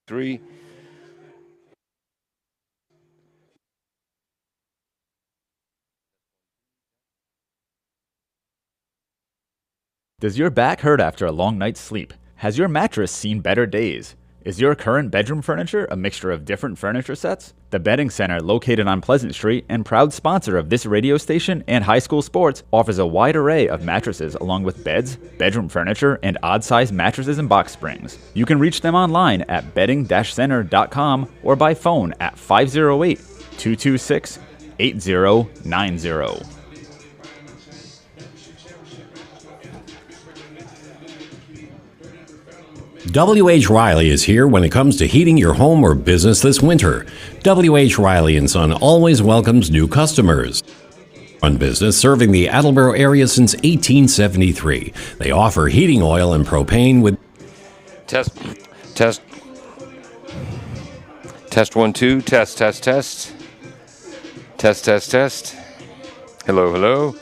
Three. Does your back hurt after a long night's sleep? Has your mattress seen better days? Is your current bedroom furniture a mixture of different furniture sets? The Bedding Center, located on Pleasant Street and proud sponsor of this radio station and high school sports, offers a wide array of mattresses along with beds, bedroom furniture, and odd-sized mattresses and box springs. You can reach them online at bedding-center.com or by phone at 508-226-8090. W.H. Riley is here when it comes to heating your home or business this winter. W.H. Riley & Son always welcomes new customers. Run business serving the Attleboro area since 1873. They offer heating oil and propane with Test. Test. Test 1 2. Test. Test. Test. Test. Test. Test. Hello. Hello.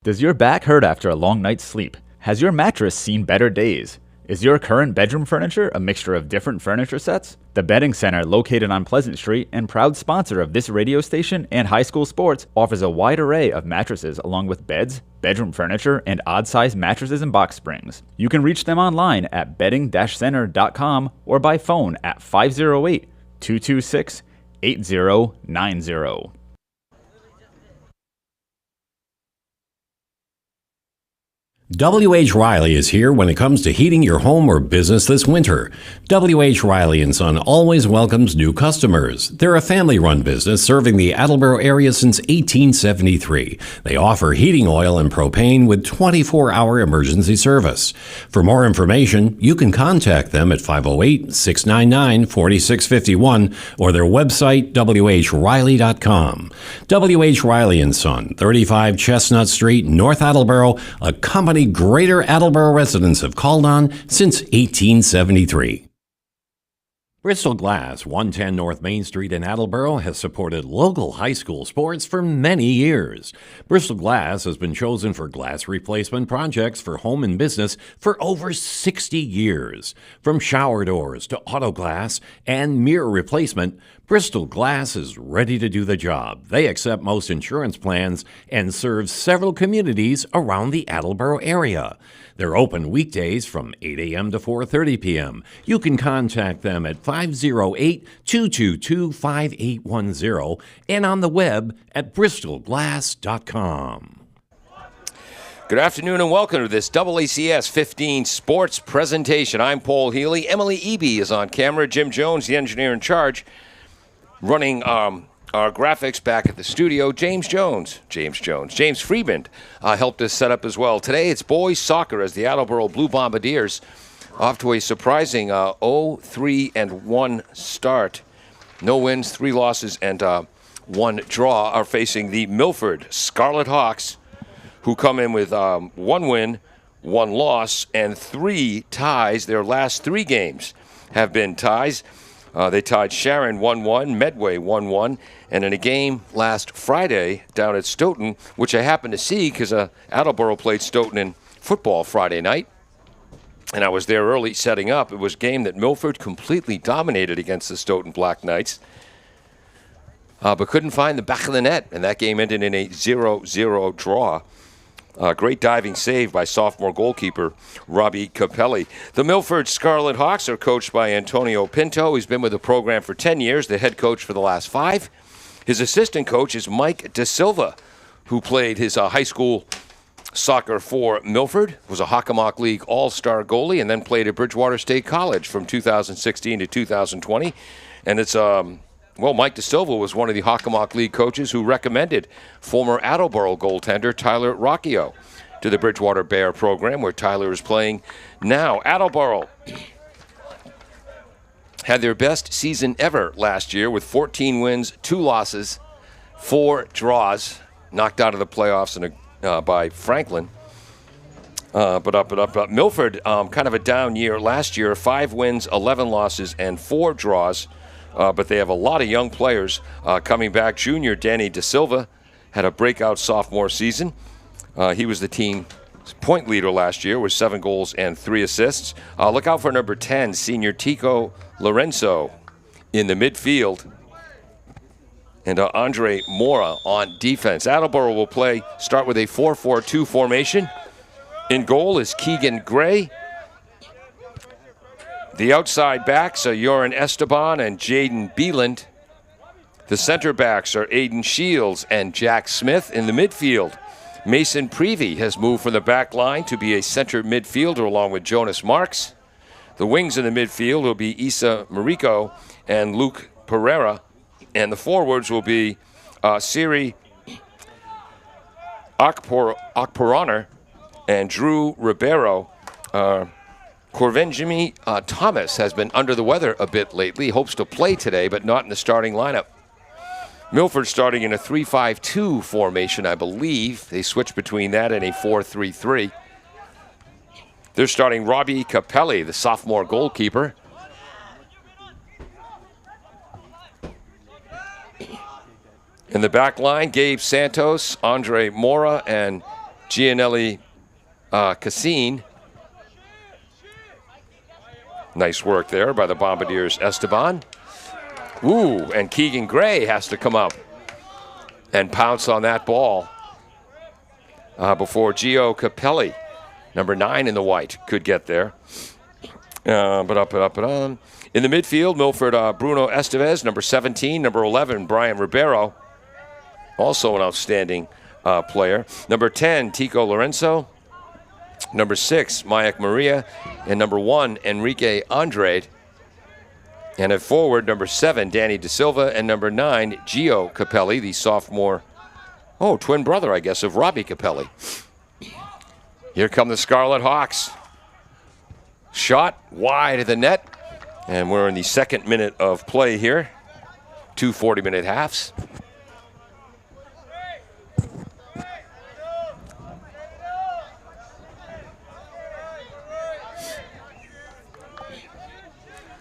Does your back hurt after a long night's sleep? Has your mattress seen better days? Is your current bedroom furniture a mixture of different furniture sets? The Bedding Center, located on Pleasant Street and proud sponsor of this radio station and high school sports, offers a wide array of mattresses along with beds, bedroom furniture, and odd-sized mattresses and box springs. You can reach them online at bedding-center.com or by phone at 508-226-8090. W.H. Riley is here when it comes to heating your home or business this winter. W.H. Riley & Son always welcomes new customers. They're a family-run business serving the Attleboro area since 1873. They offer heating oil and propane with 24-hour emergency service. For more information, you can contact them at 508-699-4651 or their website, whriley.com. W.H. Riley & Son, 35 Chestnut Street, North Attleboro, a company Greater Attleboro residents have called on since 1873. Bristol Glass, 110 North Main Street in Attleboro, has supported local high school sports for many years. Bristol Glass has been chosen for glass replacement projects for home and business for over 60 years. From shower doors to auto glass and mirror replacement, Bristol Glass is ready to do the job. They accept most insurance plans and serve several communities around the Attleboro area. They're open weekdays from 8 a.m. to 4:30 p.m. You can contact them at 508-222-5810 and on the web at bristolglass.com. Good afternoon and welcome to this AACS 15 Sports presentation. I'm Paul Healy. Emily Eby is on camera. Jim Jones, the engineer in charge, running our graphics back at the studio. James Friedman helped us set up as well. Today it's boys soccer as the Attleboro Blue Bombardiers off to a surprising 0-3-1 start. No wins, 3 losses, and 1 draw are facing the Milford Scarlet Hawks, who come in with 1 win, 1 loss, and 3 ties. Their last 3 games have been ties. They tied Sharon 1-1, Medway 1-1, and in a game last Friday down at Stoughton, which I happened to see because Attleboro played Stoughton in football Friday night, and I was there early setting up. It was a game that Milford completely dominated against the Stoughton Black Knights, but couldn't find the back of the net, and that game ended in a 0-0 draw. Great diving save by sophomore goalkeeper Robbie Capelli. The Milford Scarlet Hawks are coached by Antonio Pinto. He's been with the program for 10 years, the head coach for the last 5. His assistant coach is Mike De Silva, who played his high school soccer for Milford, was a Hockomock League all-star goalie, and then played at Bridgewater State College from 2016 to 2020. And it's Mike De Silva was one of the Hockomock League coaches who recommended former Attleboro goaltender Tyler Rocchio to the Bridgewater Bear program, where Tyler is playing now. Attleboro had their best season ever last year with 14 wins, 2 losses, 4 draws, knocked out of the playoffs by Franklin. But up. Milford, kind of a down year last year, 5 wins, 11 losses, and 4 draws. But they have a lot of young players coming back. Junior Danny De Silva had a breakout sophomore season. He was the team's point leader last year with 7 goals and 3 assists. Look out for number 10, senior Tico Lorenzo in the midfield. And Andre Mora on defense. Attleboro will start with a 4-4-2 formation. In goal is Keegan Gray. The outside backs are Joran Esteban and Jaden Beeland. The center backs are Aiden Shields and Jack Smith. In the midfield, Mason Prevey has moved from the back line to be a center midfielder along with Jonas Marks. The wings in the midfield will be Isa Mariko and Luke Pereira. And the forwards will be Siri Akporaner and Drew Ribeiro. Corvenjimi Thomas has been under the weather a bit lately. Hopes to play today, but not in the starting lineup. Milford starting in a 3-5-2 formation, I believe. They switch between that and a 4-3-3. They're starting Robbie Capelli, the sophomore goalkeeper. In the back line, Gabe Santos, Andre Mora, and Gianelli Cassine. Nice work there by the Bombardiers' Esteban. Ooh, and Keegan Gray has to come up and pounce on that ball before Gio Capelli, number 9 in the white, could get there. But up and up and on. In the midfield, Milford, Bruno Estevez, number 17. Number 11, Brian Ribeiro, also an outstanding player. Number 10, Tico Lorenzo. Number 6, Mayak Maria. And number 1, Enrique Andrade. And at forward, number 7, Danny De Silva. And number 9, Gio Capelli, the sophomore, twin brother, I guess, of Robbie Capelli. Here come the Scarlet Hawks. Shot wide of the net. And we're in the second minute of play here. 2 40-minute halves.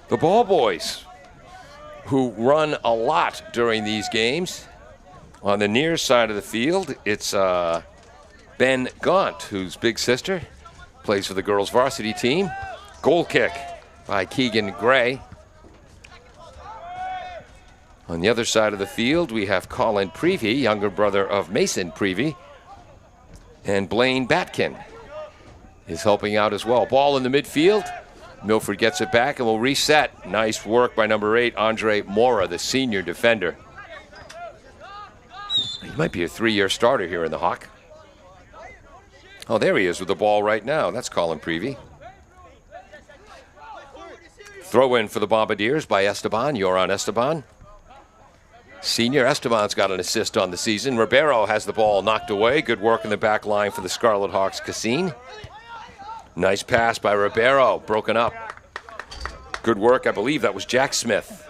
The Ball Boys, who run a lot during these games. On the near side of the field, it's Ben Gaunt, whose big sister plays for the girls' varsity team. Goal kick by Keegan Gray. On the other side of the field, we have Colin Prevey, younger brother of Mason Prevey. And Blaine Batkin is helping out as well. Ball in the midfield. Milford gets it back and will reset. Nice work by number 8, Andre Mora, the senior defender. He might be a 3-year starter here in the Hawk. Oh, there he is with the ball right now. That's Colin Prevey. Throw in for the Bombardiers by Esteban, Yoran Esteban. Senior Esteban's got an assist on the season. Ribeiro has the ball knocked away. Good work in the back line for the Scarlet Hawks, Cassine. Nice pass by Ribeiro, broken up. Good work, I believe that was Jack Smith,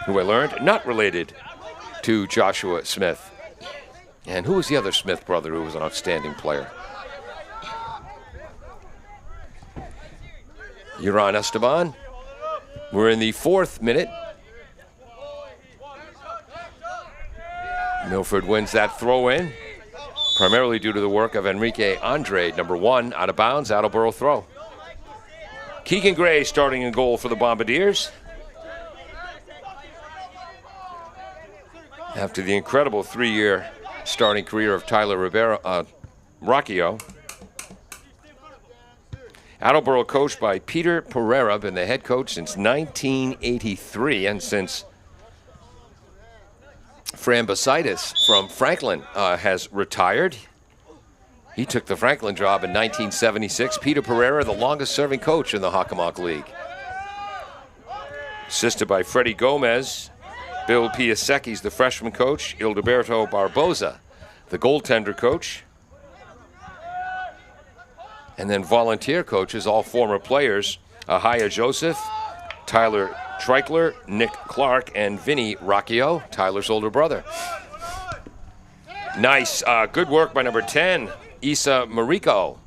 who I learned not related to Joshua Smith. And who was the other Smith brother who was an outstanding player? Yoran Esteban. We're in the 4th minute. Milford wins that throw in, primarily due to the work of Enrique Andrade, number 1, out of bounds, Attleboro throw. Keegan Gray starting in goal for the Bombardiers. After the incredible 3-year starting career of Tyler Rocchio. Attleboro coached by Peter Pereira, been the head coach since 1983, and since Fran Basitis from Franklin has retired. He took the Franklin job in 1976. Peter Pereira, the longest-serving coach in the Hockomock League. Assisted by Freddie Gomez. Bill Piasecki's the freshman coach. Ildeberto Barboza, the goaltender coach. And then volunteer coaches, all former players. Ahaya Joseph, Tyler Treichler, Nick Clark, and Vinny Rocchio, Tyler's older brother. Nice, good work by number 10, Isa Mariko.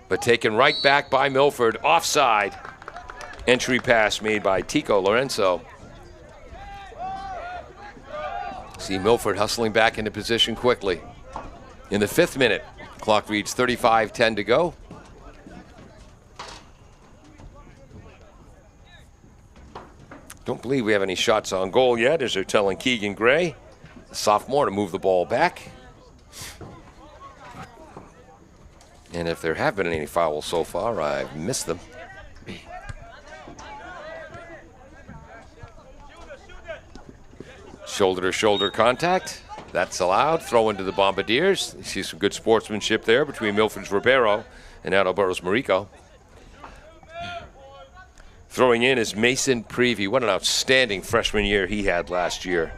But taken right back by Milford, offside. Entry pass made by Tico Lorenzo. See Milford hustling back into position quickly. In the 5th minute, clock reads 35:10 to go. Don't believe we have any shots on goal yet, as they're telling Keegan Gray, the sophomore, to move the ball back. And if there have been any fouls so far, I've missed them. Shoulder-to-shoulder contact. That's allowed. Throw into the Bombardiers. You see some good sportsmanship there between Milford's Ribeiro and Attleboro's Mariko. Throwing in is Mason Prevey. What an outstanding freshman year he had last year.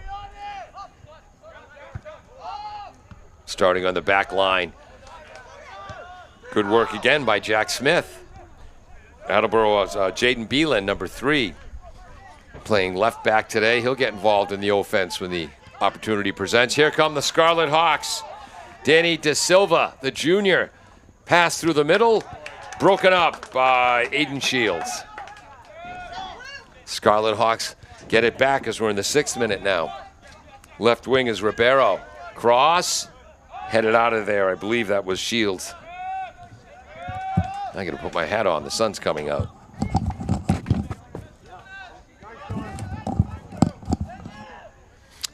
Starting on the back line. Good work again by Jack Smith. Attleboro's Jaden Beelan, number 3, playing left back today. He'll get involved in the offense when the opportunity presents. Here come the Scarlet Hawks. Danny De Silva, the junior, pass through the middle, broken up by Aiden Shields. Scarlet Hawks get it back as we're in the 6th minute now. Left wing is Ribeiro. Cross. headed out of there. I believe that was Shields. I got to put my hat on. The sun's coming out.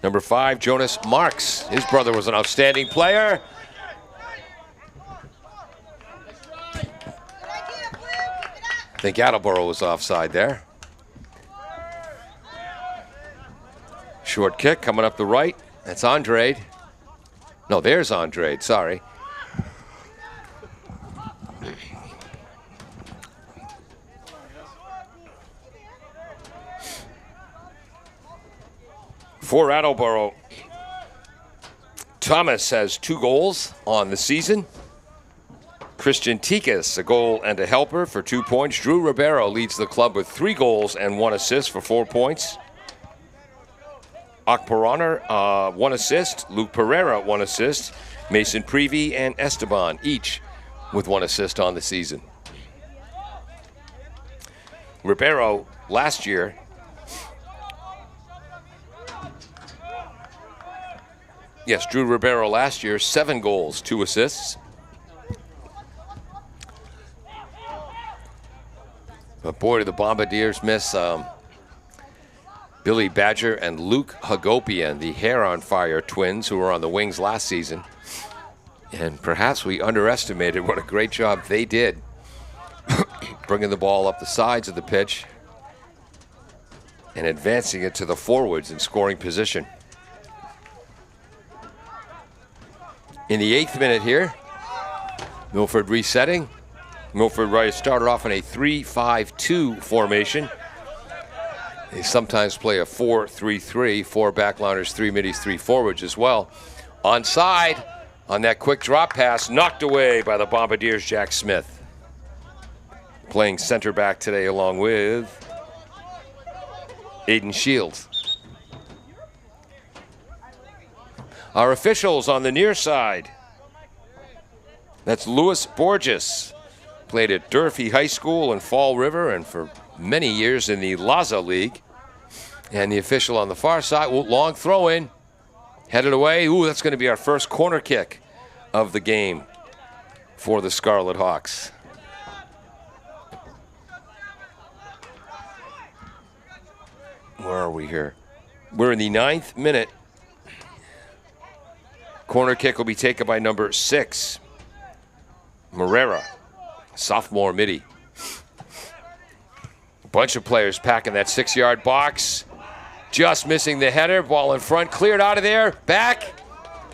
Number 5, Jonas Marks. His brother was an outstanding player. I think Attleboro was offside there. Short kick coming up the right. That's Andrade. No, there's Andrade. Sorry. For Attleboro, Thomas has 2 goals on the season. Christian Tikas, a goal and a helper for 2 points. Drew Ribeiro leads the club with 3 goals and 1 assist for 4 points. Akparaner, 1 assist. Luke Pereira, 1 assist. Mason Prevey and Esteban, each with 1 assist on the season. Ribeiro, last year, Drew Ribeiro last year, 7 goals, 2 assists. But boy, did the Bombardiers miss Billy Badger and Luke Hagopian, the hair on fire twins who were on the wings last season. And perhaps we underestimated what a great job they did bringing the ball up the sides of the pitch and advancing it to the forwards in scoring position. In the 8th minute here, Milford resetting. Milford started off in a 3-5-2 formation. They sometimes play a 4-3-3, 4 backliners, 3 middies, 3 forwards as well. Onside on that quick drop pass, knocked away by the Bombardiers' Jack Smith. Playing center back today along with Aiden Shields. Our officials on the near side. That's Louis Borges. Played at Durfee High School in Fall River and for many years in the Laza League. And the official on the far side, long throw in. Headed away. Ooh, that's going to be our first corner kick of the game for the Scarlet Hawks. Where are we here? We're in the 9th minute. Corner kick will be taken by number 6, Morera, sophomore midi. A bunch of players packing that 6-yard box. Just missing the header. Ball in front, cleared out of there. Back.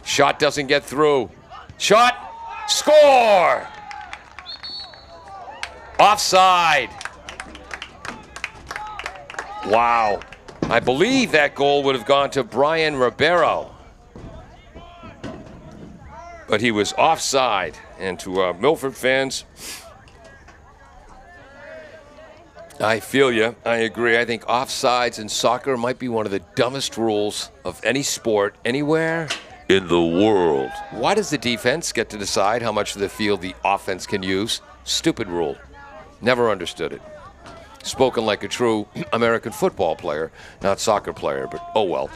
Shot doesn't get through. Shot. Score! Offside. Wow. I believe that goal would have gone to Brian Ribeiro. But he was offside. And to Milford fans, I feel you. I agree. I think offsides in soccer might be one of the dumbest rules of any sport anywhere in the world. Why does the defense get to decide how much of the field the offense can use? Stupid rule. Never understood it. Spoken like a true American football player, not soccer player, but oh well.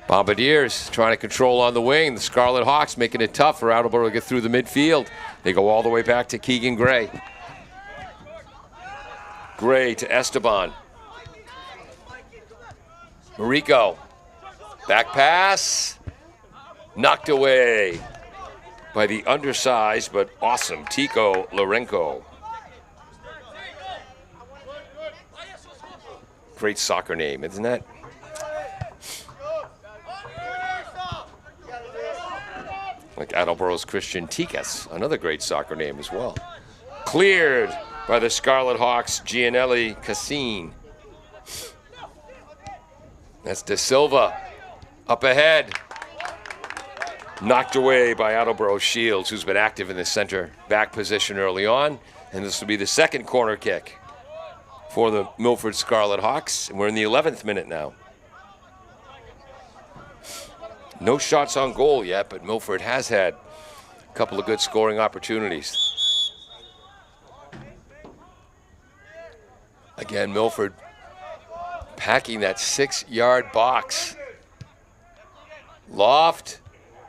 Bombardiers trying to control on the wing. The Scarlet Hawks making it tough for Attleboro to get through the midfield. They go all the way back to Keegan Gray. Gray to Esteban. Marico. Back pass. Knocked away by the undersized but awesome Tico Lorenko. Great soccer name, isn't that? Like Attleboro's Christian Tikas, another great soccer name as well. Cleared by the Scarlet Hawks, Gianelli Cassine. That's De Silva. Up ahead. Knocked away by Attleboro Shields, who's been active in the center back position early on. And this will be the second corner kick for the Milford Scarlet Hawks. And we're in the 11th minute now. No shots on goal yet, but Milford has had a couple of good scoring opportunities. Again, Milford packing that 6-yard box. Loft,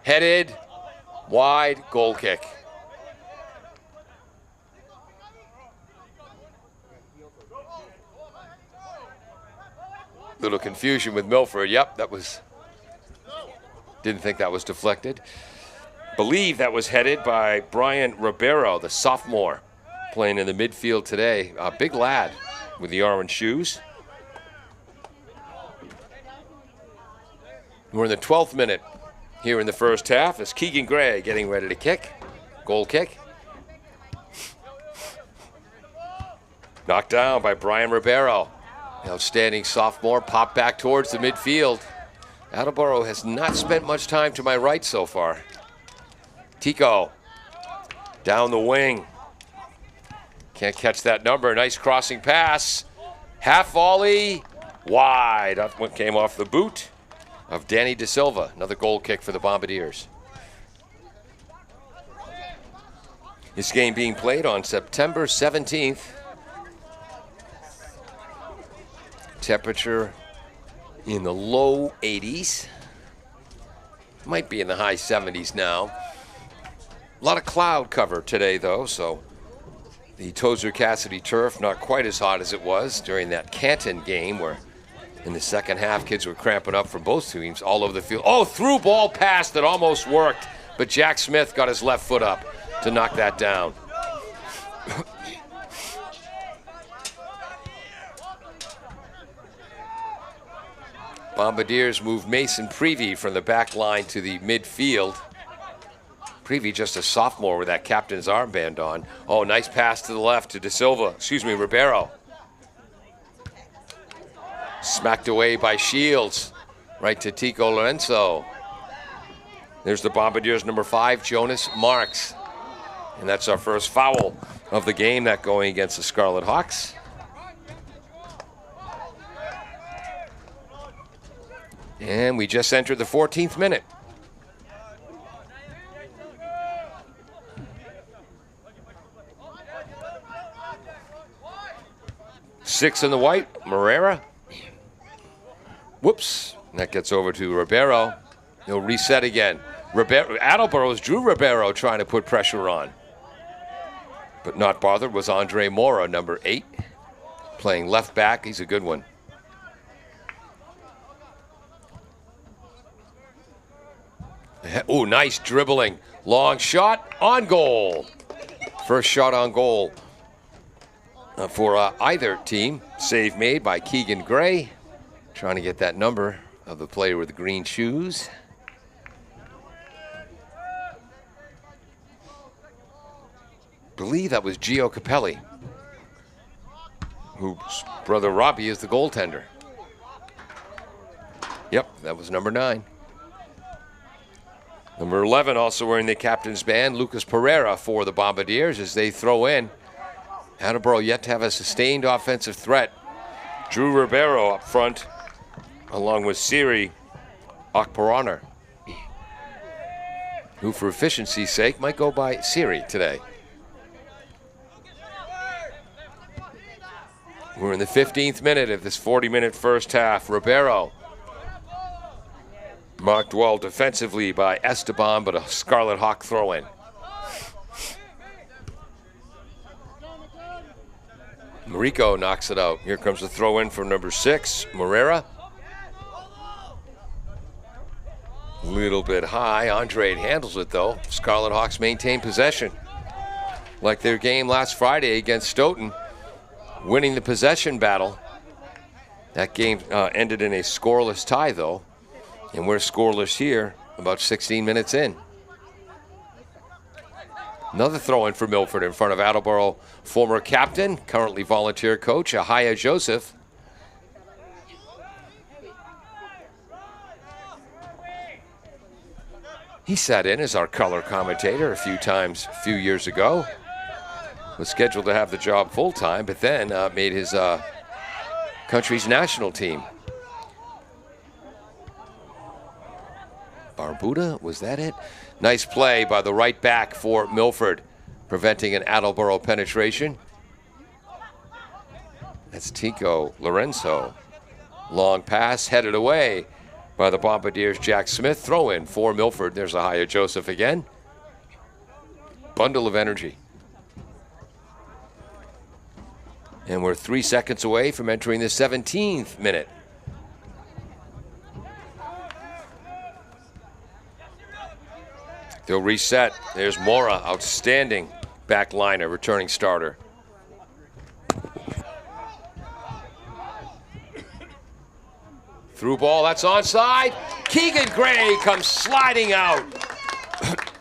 Headed, wide, goal kick. Little confusion with Milford. Yep, didn't think that was deflected. Believe that was headed by Brian Ribeiro, the sophomore, playing in the midfield today. A big lad with the orange shoes. We're in the 12th minute here in the first half as Keegan Gray getting ready to kick. Goal kick. Knocked down by Brian Ribeiro. The outstanding sophomore popped back towards the midfield. Attleboro has not spent much time to my right so far. Tico down the wing. Can't catch that number. Nice crossing pass. Half volley. Wide. That one came off the boot of Danny De Silva. Another goal kick for the Bombardiers. This game being played on September 17th. Temperature in the low 80s. Might be in the high 70s now. A lot of cloud cover today, though, so the Tozer Cassidy turf not quite as hot as it was during that Canton game where in the second half kids were cramping up from both teams all over the field. Oh, through ball pass that almost worked, but Jack Smith got his left foot up to knock that down. Bombardiers move Mason Prevey from the back line to the midfield. Prevey just a sophomore with that captain's armband on. Oh, nice pass to the left to Ribeiro. Smacked away by Shields. Right to Tico Lorenzo. There's the Bombardiers number 5, Jonas Marks. And that's our first foul of the game, that going against the Scarlet Hawks. And we just entered the 14th minute. Six in the white, Morera. Whoops, that gets over to Ribeiro. He'll reset again. Attleboro's Drew Ribeiro trying to put pressure on. But not bothered was Andre Mora, number 8. Playing left back, he's a good one. Oh, nice dribbling. Long shot on goal. First shot on goal for either team. Save made by Keegan Gray. Trying to get that number of the player with the green shoes. Believe that was Gio Capelli, whose brother Robbie is the goaltender. Yep, that was number 9. Number 11 also wearing the captain's band, Lucas Pereira for the Bombardiers as they throw in. Attleboro yet to have a sustained offensive threat. Drew Ribeiro up front, along with Siri Akparaner, who for efficiency's sake might go by Siri today. We're in the 15th minute of this 40-minute first half. Ribeiro marked well defensively by Esteban, but a Scarlet Hawk throw-in. Marico knocks it out. Here comes the throw-in from number 6, Morera. A little bit high. Andre handles it, though. Scarlet Hawks maintain possession. Like their game last Friday against Stoughton, winning the possession battle. That game ended in a scoreless tie, though. And we're scoreless here, about 16 minutes in. Another throw-in for Milford in front of Attleboro former captain, currently volunteer coach, Ahaya Joseph. He sat in as our color commentator a few years ago. Was scheduled to have the job full-time, but then made his country's national team. Barbuda, was that it? Nice play by the right back for Milford, preventing an Attleboro penetration. That's Tico Lorenzo. Long pass headed away by the Bombardiers. Jack Smith. Throw in for Milford. There's Ahaya Joseph again. Bundle of energy. And we're 3 seconds away from entering the 17th minute. They'll reset. There's Mora, outstanding backliner, returning starter. Through ball, that's onside. Keegan Gray comes sliding out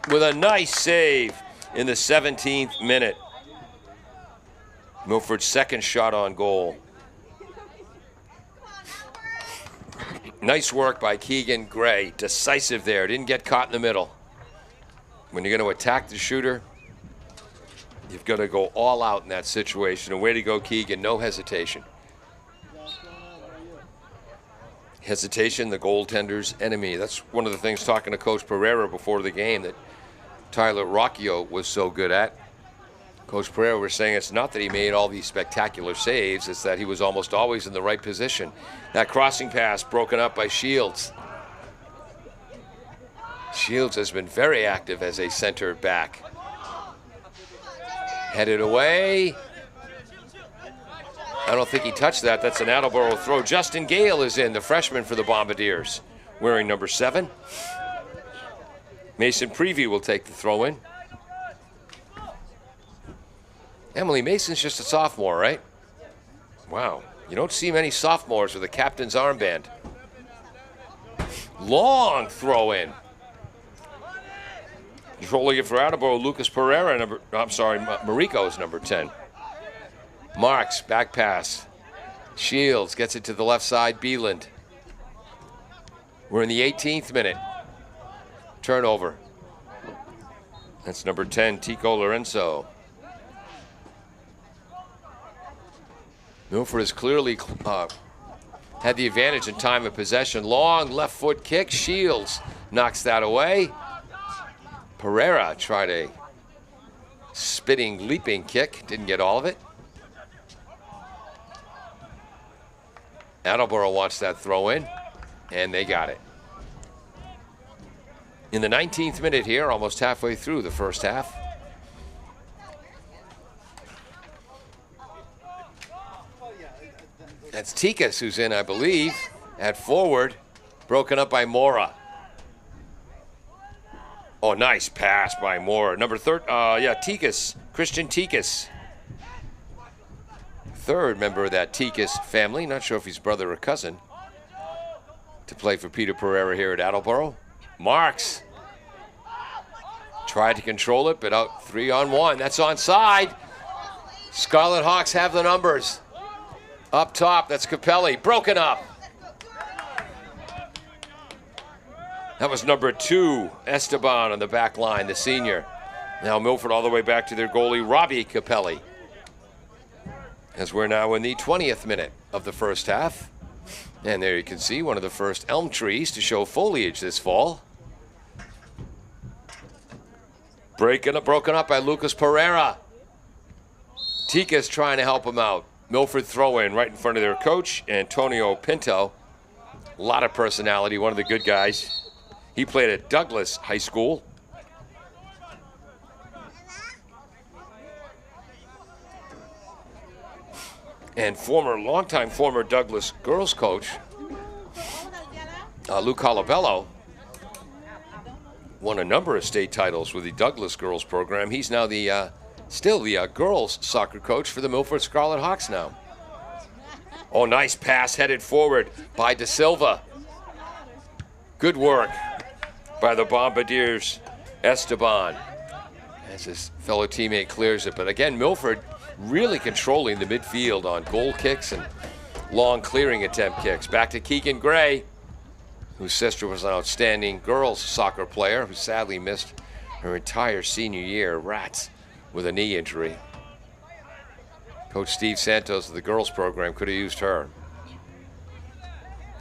with a nice save in the 17th minute. Milford's second shot on goal. Nice work by Keegan Gray. Decisive there. Didn't get caught in the middle. When you're going to attack the shooter, you've got to go all out in that situation. And way to go, Keegan. No hesitation. Hesitation, the goaltender's enemy. That's one of the things talking to Coach Pereira before the game that Tyler Rocchio was so good at. Coach Pereira was saying it's not that he made all these spectacular saves, it's that he was almost always in the right position. That crossing pass broken up by Shields. Shields has been very active as a center back. Headed away. I don't think he touched that. That's an Attleboro throw. Justin Gale is in, the freshman for the Bombardiers, wearing number 7. Mason Prevey will take the throw in. Emily Mason's just a sophomore, right? Wow. You don't see many sophomores with a captain's armband. Long throw in. Controlling it for Attleboro, Lucas Pereira, Marico is number 10. Marks, back pass. Shields gets it to the left side, Beeland. We're in the 18th minute. Turnover. That's number 10, Tico Lorenzo. Milford has clearly had the advantage in time of possession. Long left foot kick. Shields knocks that away. Pereira tried a spinning, leaping kick. Didn't get all of it. Attleboro wants that throw in, and they got it. In the 19th minute here, almost halfway through the first half. That's Tikas who's in, I believe, at forward. Broken up by Mora. Oh, nice pass by Mora. Number 13, Tikas, Christian Tikas. Third member of that Tikas family. Not sure if he's brother or cousin. To play for Peter Pereira here at Attleboro. Marks. Tried to control it, but out 3-on-1. That's onside. Scarlet Hawks have the numbers. Up top, that's Capelli. Broken up. That was number 2, Esteban on the back line, the senior. Now Milford all the way back to their goalie, Robbie Capelli. As we're now in the 20th minute of the first half. And there you can see one of the first elm trees to show foliage this fall. Broken up by Lucas Pereira. Tika's trying to help him out. Milford throw in right in front of their coach, Antonio Pinto. A lot of personality, one of the good guys. He played at Douglas High School. And longtime former Douglas girls coach, Lou Colabello, won a number of state titles with the Douglas girls program. He's now still the girls soccer coach for the Milford Scarlet Hawks now. Oh, nice pass headed forward by De Silva. Good work by the Bombardiers, Esteban, as his fellow teammate clears it. But again, Milford really controlling the midfield on goal kicks and long clearing attempt kicks. Back to Keegan Gray, whose sister was an outstanding girls soccer player who sadly missed her entire senior year. Rats. With a knee injury. Coach Steve Santos of the girls program could have used her.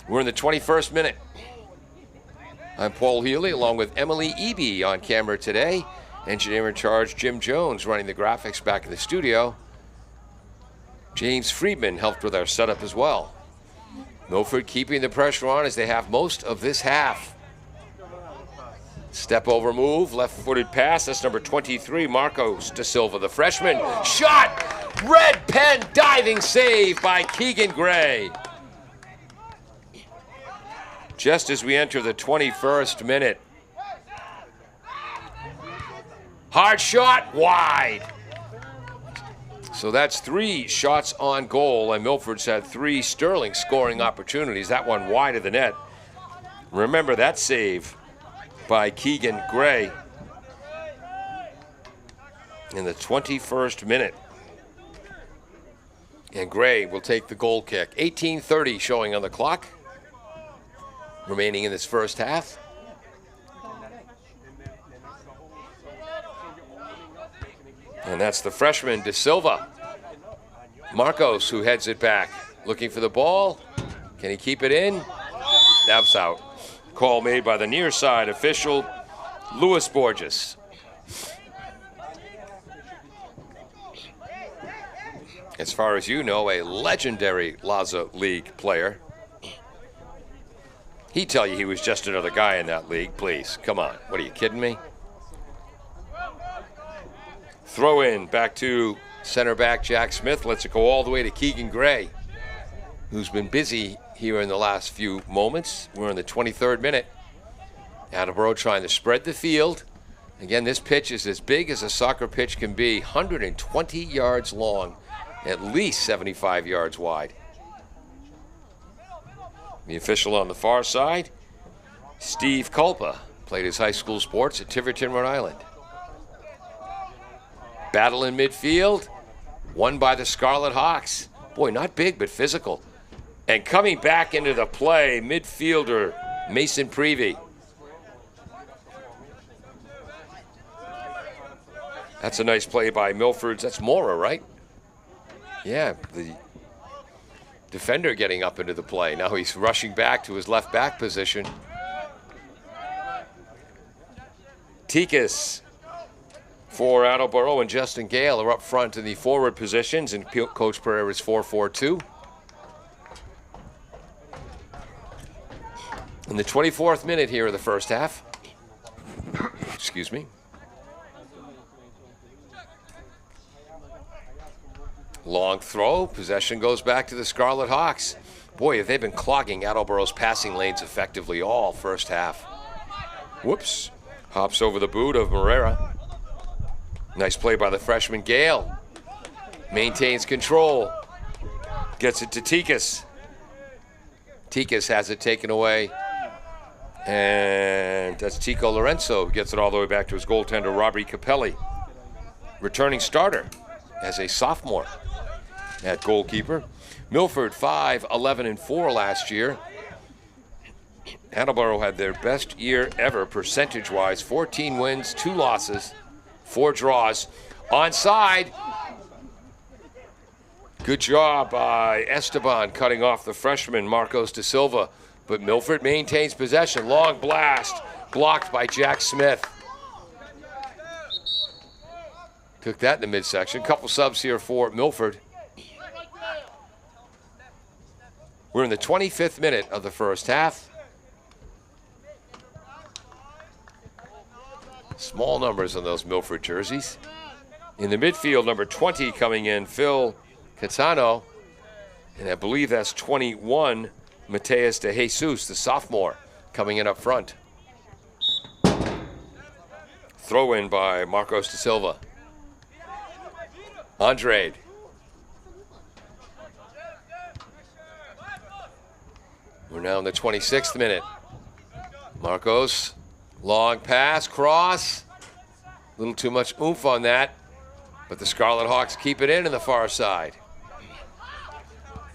We're in the 21st minute. I'm Paul Healy along with Emily Eby on camera today. Engineer in charge Jim Jones running the graphics back in the studio. James Friedman helped with our setup as well. Milford keeping the pressure on as they have most of this half. Step over move, left-footed pass. That's number 23, Marcos da Silva, the freshman. Shot! Red pen diving save by Keegan Gray. Just as we enter the 21st minute. Hard shot, wide. So that's 3 shots on goal, and Milford's had 3 Sterling scoring opportunities. That one wide of the net. Remember that save by Keegan Gray in the 21st minute. And Gray will take the goal kick. 18:30 showing on the clock, remaining in this first half. And that's the freshman, Da Silva. Marcos, who heads it back, looking for the ball. Can he keep it in? That's out. Call made by the near side official, Luis Borges. As far as you know, a legendary Laza League player. He'd tell you he was just another guy in that league. Please, come on. What, are you kidding me? Throw in back to center back Jack Smith. Lets it go all the way to Keegan Gray, who's been busy here in the last few moments. We're in the 23rd minute. Attleboro trying to spread the field. Again, this pitch is as big as a soccer pitch can be. 120 yards long, at least 75 yards wide. The official on the far side, Steve Culpa, played his high school sports at Tiverton, Rhode Island. Battle in midfield, won by the Scarlet Hawks. Boy, not big, but physical. And coming back into the play, midfielder Mason Prevey. That's a nice play by Milford's. That's Mora, right? Yeah, the defender getting up into the play. Now he's rushing back to his left back position. Tikas for Attleboro and Justin Gale are up front in the forward positions, and Coach Pereira's 4-4-2. In the 24th minute here of the first half. Excuse me. Long throw. Possession goes back to the Scarlet Hawks. Boy, have they been clogging Attleboro's passing lanes effectively all first half. Whoops. Hops over the boot of Morera. Nice play by the freshman Gale. Maintains control. Gets it to Tikas. Tikas has it taken away. And that's Tico Lorenzo. Gets it all the way back to his goaltender, Robbie Capelli. Returning starter as a sophomore at goalkeeper. Milford 5-11-4 last year. Attleboro had their best year ever percentage-wise. 14 wins, 2 losses, 4 draws. Onside. Good job by Esteban cutting off the freshman Marcos da Silva. But Milford maintains possession. Long blast blocked by Jack Smith. Took that in the midsection. Couple subs here for Milford. We're in the 25th minute of the first half. Small numbers on those Milford jerseys. In the midfield, number 20 coming in, Phil Catano. And I believe that's 21, Mateus de Jesus, the sophomore, coming in up front. Throw in by Marcos da Silva. Andrade. We're now in the 26th minute. Marcos, long pass, cross. A little too much oomph on that, but the Scarlet Hawks keep it in the far side.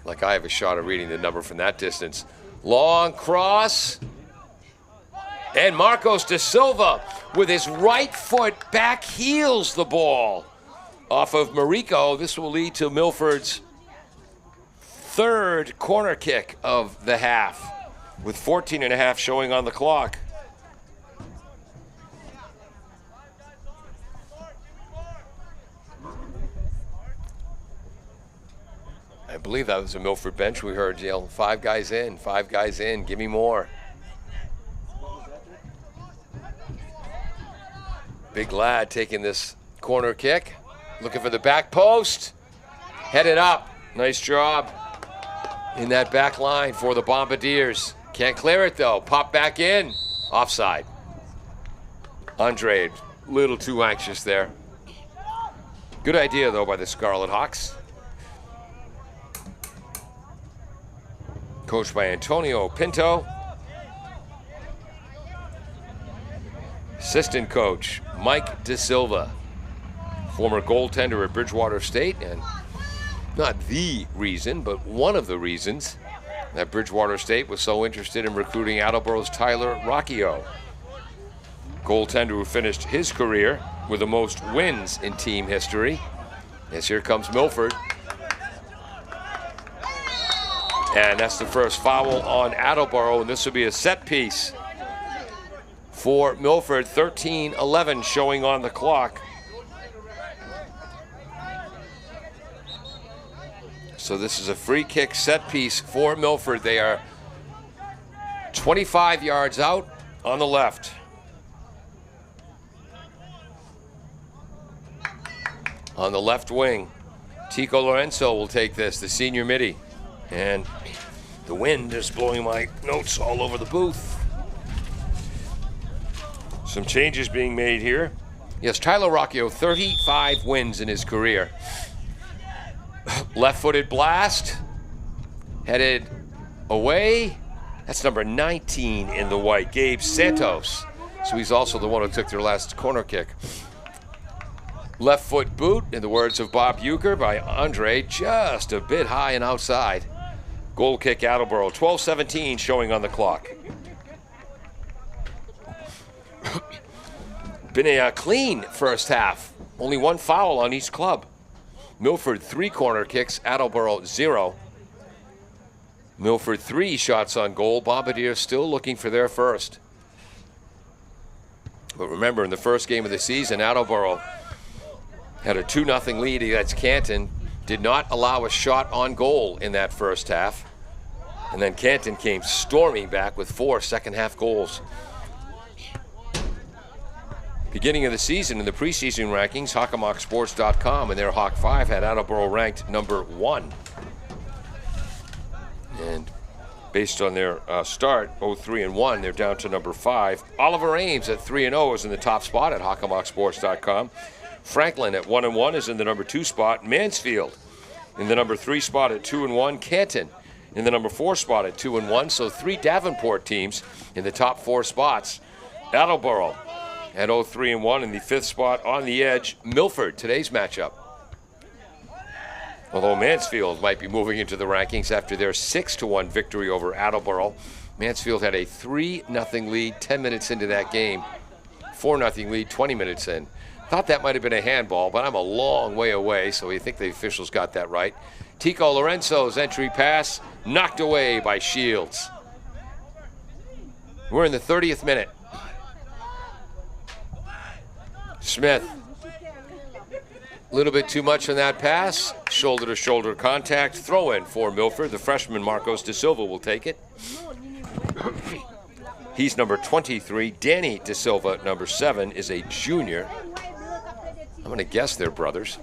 Like I have a shot of reading the number from that distance. Long cross. And Marcos da Silva with his right foot back heels the ball off of Marico. This will lead to Milford's 3rd corner kick of the half, with 14.5 showing on the clock. I believe that was a Milford bench. We heard yell, 5 guys in, 5 guys in, give me more. Big lad taking this corner kick. Looking for the back post. Headed up. Nice job in that back line for the Bombardiers. Can't clear it though. Pop back in. Offside. Andre, a little too anxious there. Good idea though by the Scarlet Hawks. Coached by Antonio Pinto. Assistant coach, Mike De Silva. Former goaltender at Bridgewater State, and not the reason, but one of the reasons that Bridgewater State was so interested in recruiting Attleboro's Tyler Rocchio. Goaltender who finished his career with the most wins in team history. Yes, here comes Milford. And that's the first foul on Attleboro, and this will be a set piece for Milford. 13-11 showing on the clock. So this is a free kick set piece for Milford. They are 25 yards out on the left. On the left wing, Tico Lorenzo will take this, the senior midi. And the wind is blowing my notes all over the booth. Some changes being made here. Yes, Tyler Rocchio, 35 wins in his career. Left-footed blast, headed away. That's number 19 in the white, Gabe Santos. So he's also the one who took their last corner kick. Left foot boot, in the words of Bob Euchre, by Andre, just a bit high and outside. Goal kick Attleboro, 12-17 showing on the clock. Been a clean first half. Only one foul on each club. Milford 3 corner kicks, Attleboro 0. Milford 3 shots on goal. Bombardiers still looking for their first. But remember, in the first game of the season, Attleboro had a 2-0 lead against Canton. Did not allow a shot on goal in that first half. And then Canton came storming back with 4 second-half goals. Beginning of the season in the preseason rankings, HockamockSports.com and their Hawk 5 had Attleboro ranked number 1. And based on their start, 0-3-1, they're down to number 5. Oliver Ames at 3-0 is in the top spot at HockamockSports.com. Franklin at 1-1 is in the number 2 spot. Mansfield in the number 3 spot at 2-1. Canton in the number 4 spot at 2-1. So 3 Davenport teams in the top 4 spots. Attleboro at 0-3-1 in the 5th spot on the edge. Milford, today's matchup. Although Mansfield might be moving into the rankings after their 6-1 victory over Attleboro. Mansfield had a 3-0 lead 10 minutes into that game. 4-0 lead 20 minutes in. Thought that might have been a handball, but I'm a long way away, so we think the officials got that right. Tico Lorenzo's entry pass knocked away by Shields. We're in the 30th minute. Smith, a little bit too much on that pass. Shoulder-to-shoulder contact. Throw in for Milford. The freshman Marcos De Silva will take it. He's number 23. Danny De Silva, number 7, is a junior. I'm going to guess they're brothers.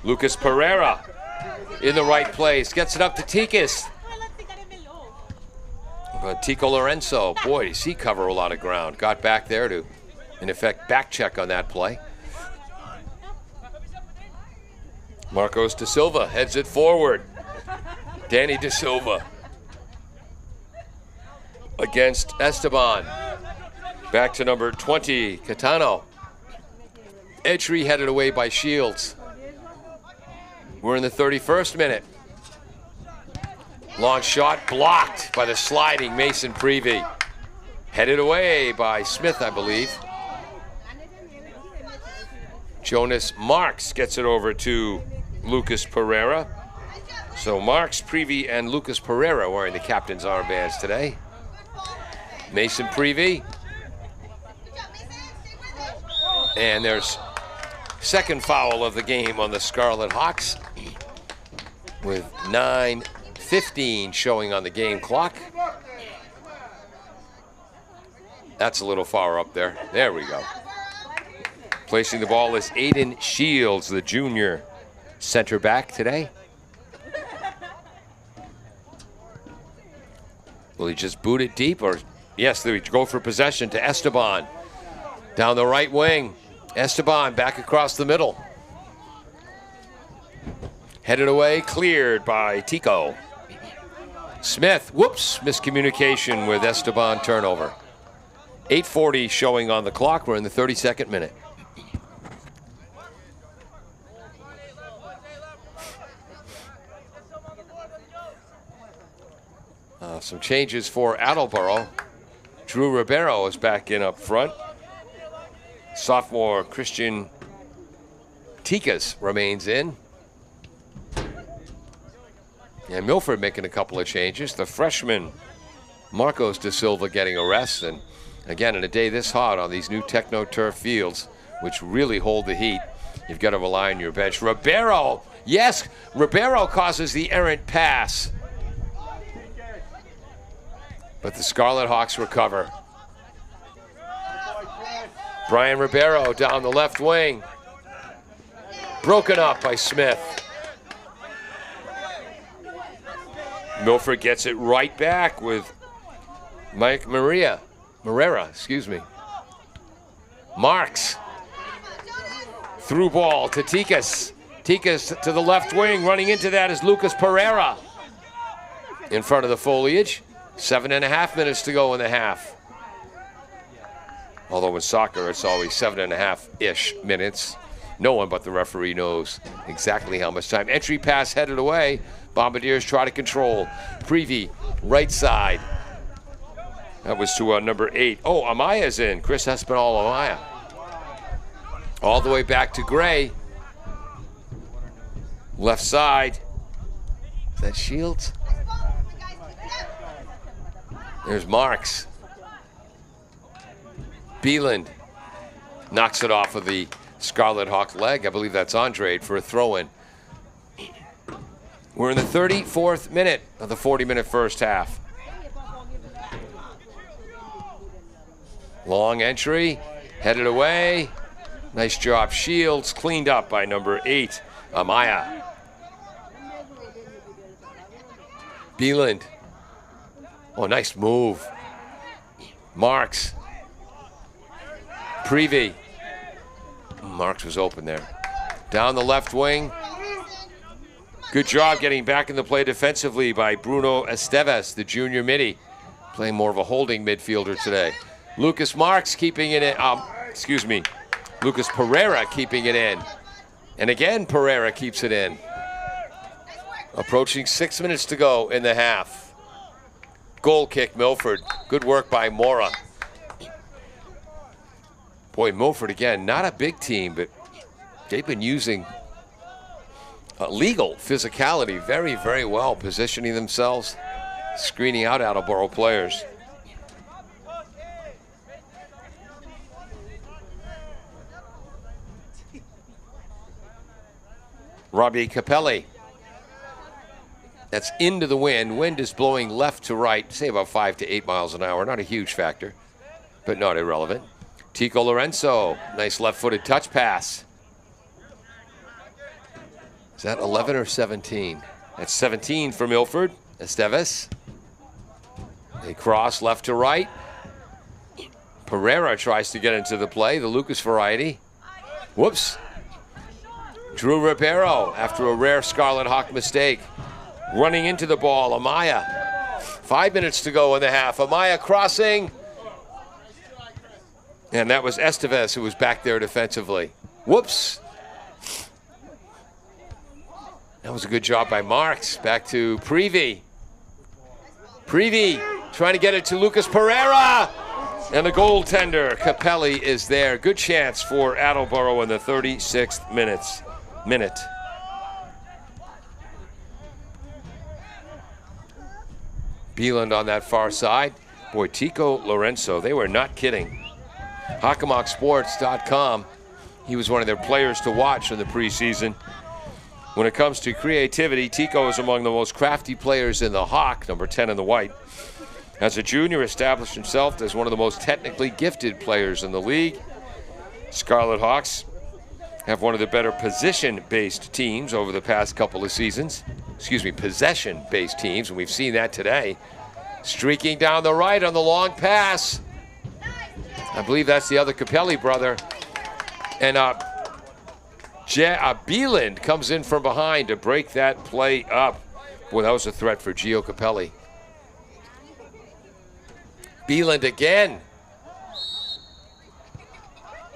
Lucas Pereira in the right place. Gets it up to Tikas. But Tico Lorenzo, boy, does he cover a lot of ground. Got back there to, in effect, back check on that play. Marcos De Silva heads it forward. Danny De Silva against Esteban. Back to number 20, Catano. Entry headed away by Shields. We're in the 31st minute. Long shot blocked by the sliding Mason Prevey. Headed away by Smith, I believe. Jonas Marks gets it over to Lucas Pereira. So Marks, Prevey, and Lucas Pereira wearing the captain's armbands today. Mason Prevey. And there's second foul of the game on the Scarlet Hawks. with 9:15 showing on the game clock. That's a little far up there. There we go. Placing the ball is Aiden Shields, the junior center back today. Will he just boot it deep, or yes, they go for possession to Esteban. Down the right wing. Esteban back across the middle. Headed away, cleared by Tico. Smith, whoops, miscommunication with Esteban, turnover. 8:40 showing on the clock. We're in the 32nd minute. Some changes for Attleboro. Drew Ribeiro is back in up front. Sophomore Christian Tikas remains in. And Milford making a couple of changes. The freshman Marcos de Silva getting a rest. And again, in a day this hot on these new Techno Turf fields, which really hold the heat, you've got to rely on your bench. Ribeiro, yes, Ribeiro causes the errant pass. But the Scarlet Hawks recover. Brian Ribeiro down the left wing. Broken up by Smith. Milford gets it right back with Mike Marrera, Marks. Through ball to Tikas. Tikas to the left wing. Running into that is Lucas Pereira. In front of the foliage. 7.5 minutes to go in the half. Although in soccer, it's always 7.5-ish minutes. No one but the referee knows exactly how much time. Entry pass headed away. Bombardiers try to control. Prevey, right side. That was to number 8. Oh, Amaya's in. Chris Espinal Amaya. All the way back to Gray. Left side. Is that Shields? There's Marks. Beeland knocks it off of the Scarlet Hawk leg. I believe that's Andrade for a throw-in. We're in the 34th minute of the 40-minute first half. Long entry, headed away. Nice job. Shields cleaned up by number 8, Amaya. Beeland. Oh, nice move. Marks. Prevey. Marks was open there. Down the left wing. Good job getting back in the play defensively by Bruno Esteves, the junior midi. Playing more of a holding midfielder today. Lucas Marks keeping it in. Lucas Pereira keeping it in. And again, Pereira keeps it in. Approaching 6 minutes to go in the half. Goal kick, Milford. Good work by Mora. Boy, Milford again, not a big team, but they've been using legal physicality very, very well, positioning themselves, screening out Attleboro players. Robbie Capelli. That's into the wind. Wind is blowing left to right, say about 5 to 8 miles an hour. Not a huge factor, but not irrelevant. Tico Lorenzo, nice left-footed touch pass. Is that 11 or 17? That's 17 for Milford. Esteves. They cross left to right. Pereira tries to get into the play, the Lucas variety. Whoops. Drew Ribeiro, after a rare Scarlet Hawk mistake. Running into the ball, Amaya. 5 minutes to go in the half. Amaya crossing. And that was Esteves who was back there defensively. Whoops. That was a good job by Marks. Back to Prevey. Prevey trying to get it to Lucas Pereira. And the goaltender, Capelli, is there. Good chance for Attleboro in the 36th minute. Beeland on that far side. Boy, Tico Lorenzo, they were not kidding. HockamockSports.com. He was one of their players to watch in the preseason. When it comes to creativity, Tico is among the most crafty players in the Hawk, number 10 in the white. As a junior, established himself as one of the most technically gifted players in the league. Scarlet Hawks have one of the better position-based teams over the past couple of seasons. Possession-based teams, and we've seen that today. Streaking down the right on the long pass. I believe that's the other Capelli brother. And Bieland comes in from behind to break that play up. Boy, that was a threat for Gio Capelli. Bieland again.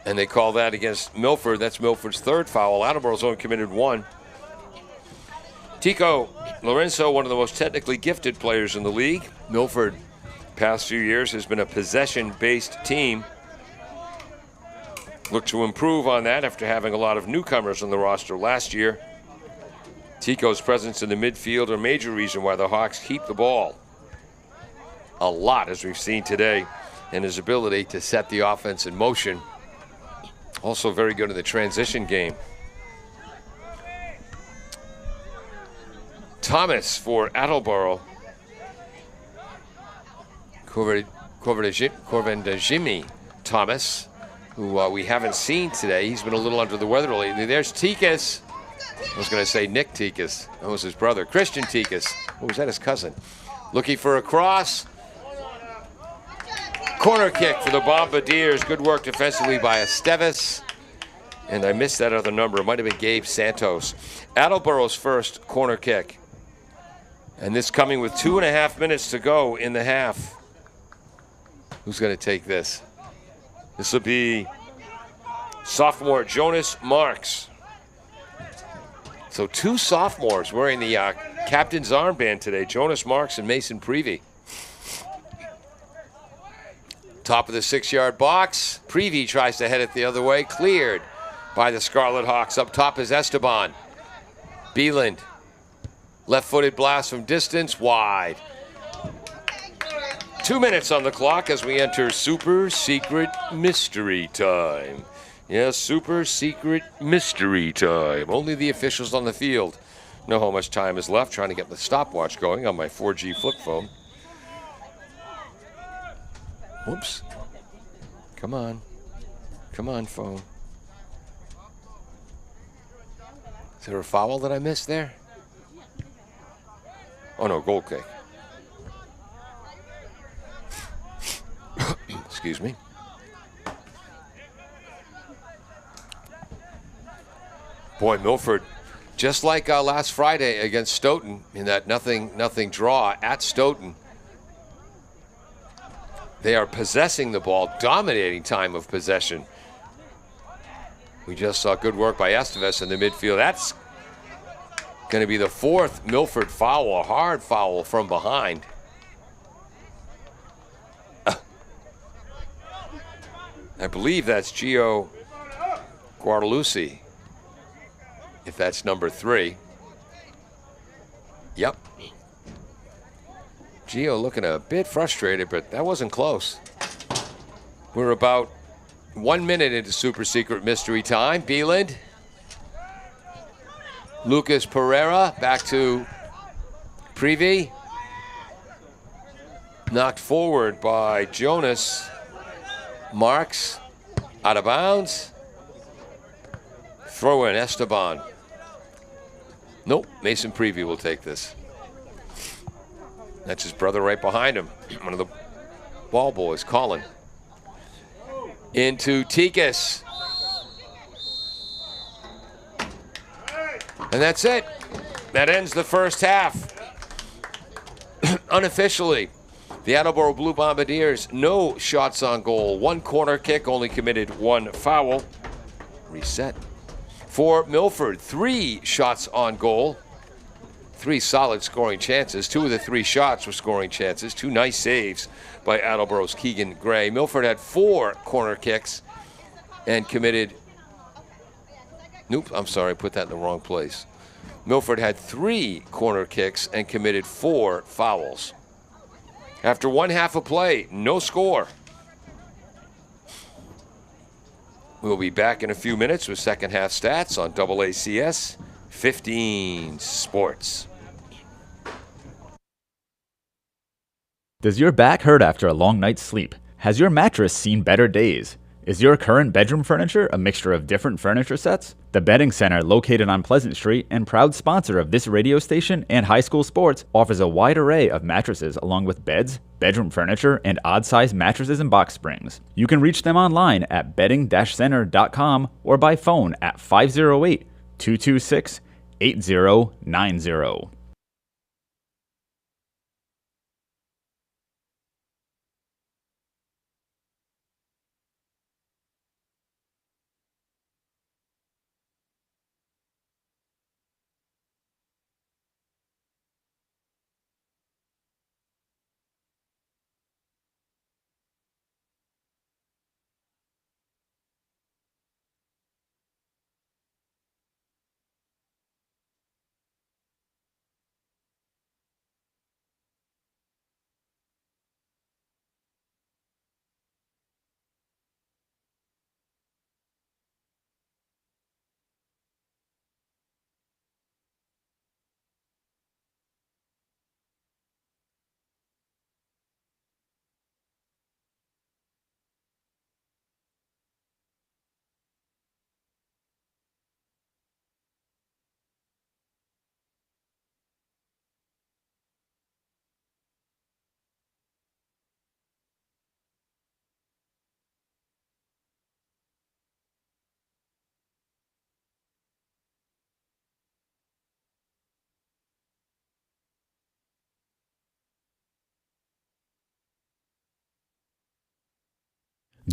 And they call that against Milford. That's Milford's third foul. Attleboro's only committed one. Tico Lorenzo, one of the most technically gifted players in the league. Milford, past few years, has been a possession-based team. Look to improve on that after having a lot of newcomers on the roster last year. Tico's presence in the midfield are a major reason why the Hawks keep the ball a lot, as we've seen today, and his ability to set the offense in motion. Also very good in the transition game. Thomas for Attleboro. Corvendajimi Thomas, who we haven't seen today. He's been a little under the weather lately. There's Tikas. I was going to say Nick Tikas. That was his brother. Christian Tikas. Oh, was that his cousin? Looking for a cross. Corner kick for the Bombardiers. Good work defensively by Esteves. And I missed that other number. It might have been Gabe Santos. Attleboro's first corner kick. And this coming with 2.5 minutes to go in the half. Who's going to take this? This will be sophomore Jonas Marks. So 2 sophomores wearing the captain's armband today. Jonas Marks and Mason Prevey. Top of the 6-yard box. Prevey tries to head it the other way. Cleared by the Scarlet Hawks. Up top is Esteban. Bieland. Left-footed blast from distance. Wide. 2 minutes on the clock as we enter Super Secret Mystery Time. Yes, Super Secret Mystery Time. Only the officials on the field know how much time is left. Trying to get the stopwatch going on my 4G flip phone. Whoops. Come on. Come on, phone. Is there a foul that I missed there? Oh, no, goal kick. Excuse me. Boy, Milford, just like last Friday against Stoughton in that nothing draw at Stoughton, they are possessing the ball, dominating time of possession. We just saw good work by Esteves in the midfield. That's going to be the 4th Milford foul, a hard foul from behind. I believe that's Gio Guadalupe, if that's number 3. Yep. Gio looking a bit frustrated, but that wasn't close. We're about 1 minute into Super Secret Mystery Time. Bieland. Lucas Pereira back to Prevey. Knocked forward by Jonas Marks. Out of bounds. Throw in Esteban. Nope, Mason Prevey will take this. That's his brother right behind him. One of the ball boys, Colin. Into Tikas. And that's it. That ends the first half. Unofficially, the Attleboro Blue Bombardiers, no shots on goal. 1 corner kick, only committed 1 foul. Reset. For Milford, 3 shots on goal. 3 solid scoring chances. 2 of the 3 shots were scoring chances. 2 nice saves by Attleboro's Keegan Gray. Milford had 4 corner kicks and committed... Nope, I'm sorry, I put that in the wrong place. Milford had 3 corner kicks and committed 4 fouls. After 1 half of play, no score. We'll be back in a few minutes with second half stats on AACS 15 Sports. Does your back hurt after a long night's sleep? Has your mattress seen better days? Is your current bedroom furniture a mixture of different furniture sets? The Bedding Center, located on Pleasant Street and proud sponsor of this radio station and high school sports, offers a wide array of mattresses along with beds, bedroom furniture, and odd-sized mattresses and box springs. You can reach them online at bedding-center.com or by phone at 508-226-8090.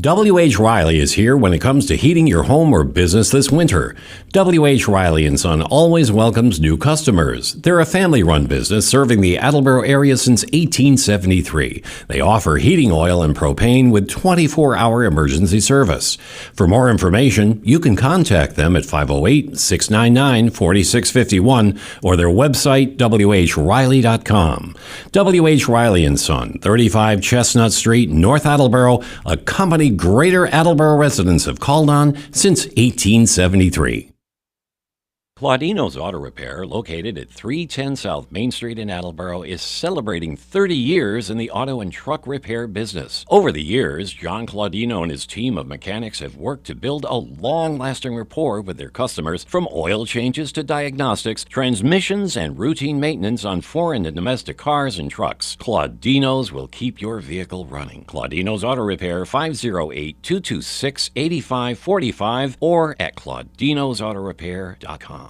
W.H. Riley is here when it comes to heating your home or business this winter. W.H. Riley & Son always welcomes new customers. They're a family-run business serving the Attleboro area since 1873. They offer heating oil and propane with 24-hour emergency service. For more information, you can contact them at 508-699-4651 or their website, whriley.com. W.H. Riley & Son, 35 Chestnut Street, North Attleboro, a company Greater Attleboro residents have called on since 1873. Claudino's Auto Repair, located at 310 South Main Street in Attleboro, is celebrating 30 years in the auto and truck repair business. Over the years, John Claudino and his team of mechanics have worked to build a long-lasting rapport with their customers, from oil changes to diagnostics, transmissions, and routine maintenance on foreign and domestic cars and trucks. Claudino's will keep your vehicle running. Claudino's Auto Repair, 508-226-8545 or at claudinosautorepair.com.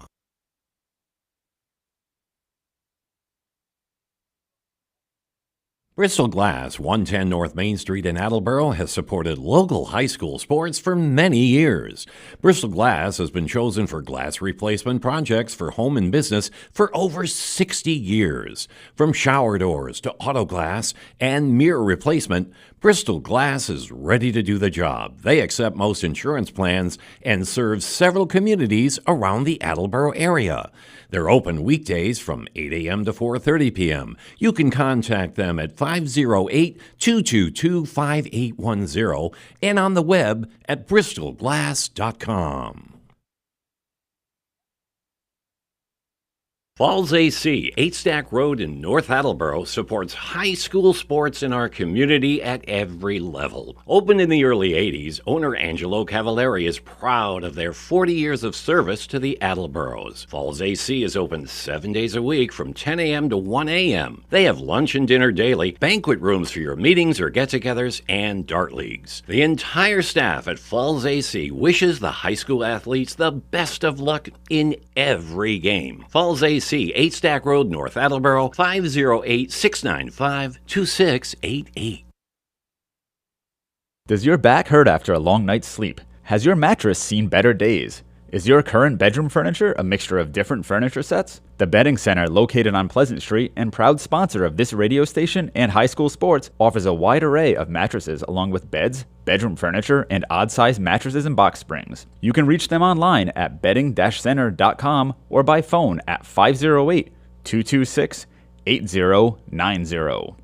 Bristol Glass, 110 North Main Street in Attleboro, has supported local high school sports for many years. Bristol Glass has been chosen for glass replacement projects for home and business for over 60 years. From shower doors to auto glass and mirror replacement, Bristol Glass is ready to do the job. They accept most insurance plans and serve several communities around the Attleboro area. They're open weekdays from 8 a.m. to 4:30 p.m. You can contact them at 508-222-5810 and on the web at bristolglass.com. Falls AC, 8 Stack Road in North Attleboro, supports high school sports in our community at every level. Opened in the early 80s, owner Angelo Cavallari is proud of their 40 years of service to the Attleboros. Falls AC is open 7 days a week from 10 a.m. to 1 a.m. They have lunch and dinner daily, banquet rooms for your meetings or get-togethers, and dart leagues. The entire staff at Falls AC wishes the high school athletes the best of luck in every game. Falls AC, 8 Stack Road, North Attleboro, 508-695-2688. Does your back hurt after a long night's sleep? Has your mattress seen better days? Is your current bedroom furniture a mixture of different furniture sets? The Bedding Center, located on Pleasant Street and proud sponsor of this radio station and high school sports, offers a wide array of mattresses along with beds, bedroom furniture, and odd-sized mattresses and box springs. You can reach them online at bedding-center.com or by phone at 508-226-8090.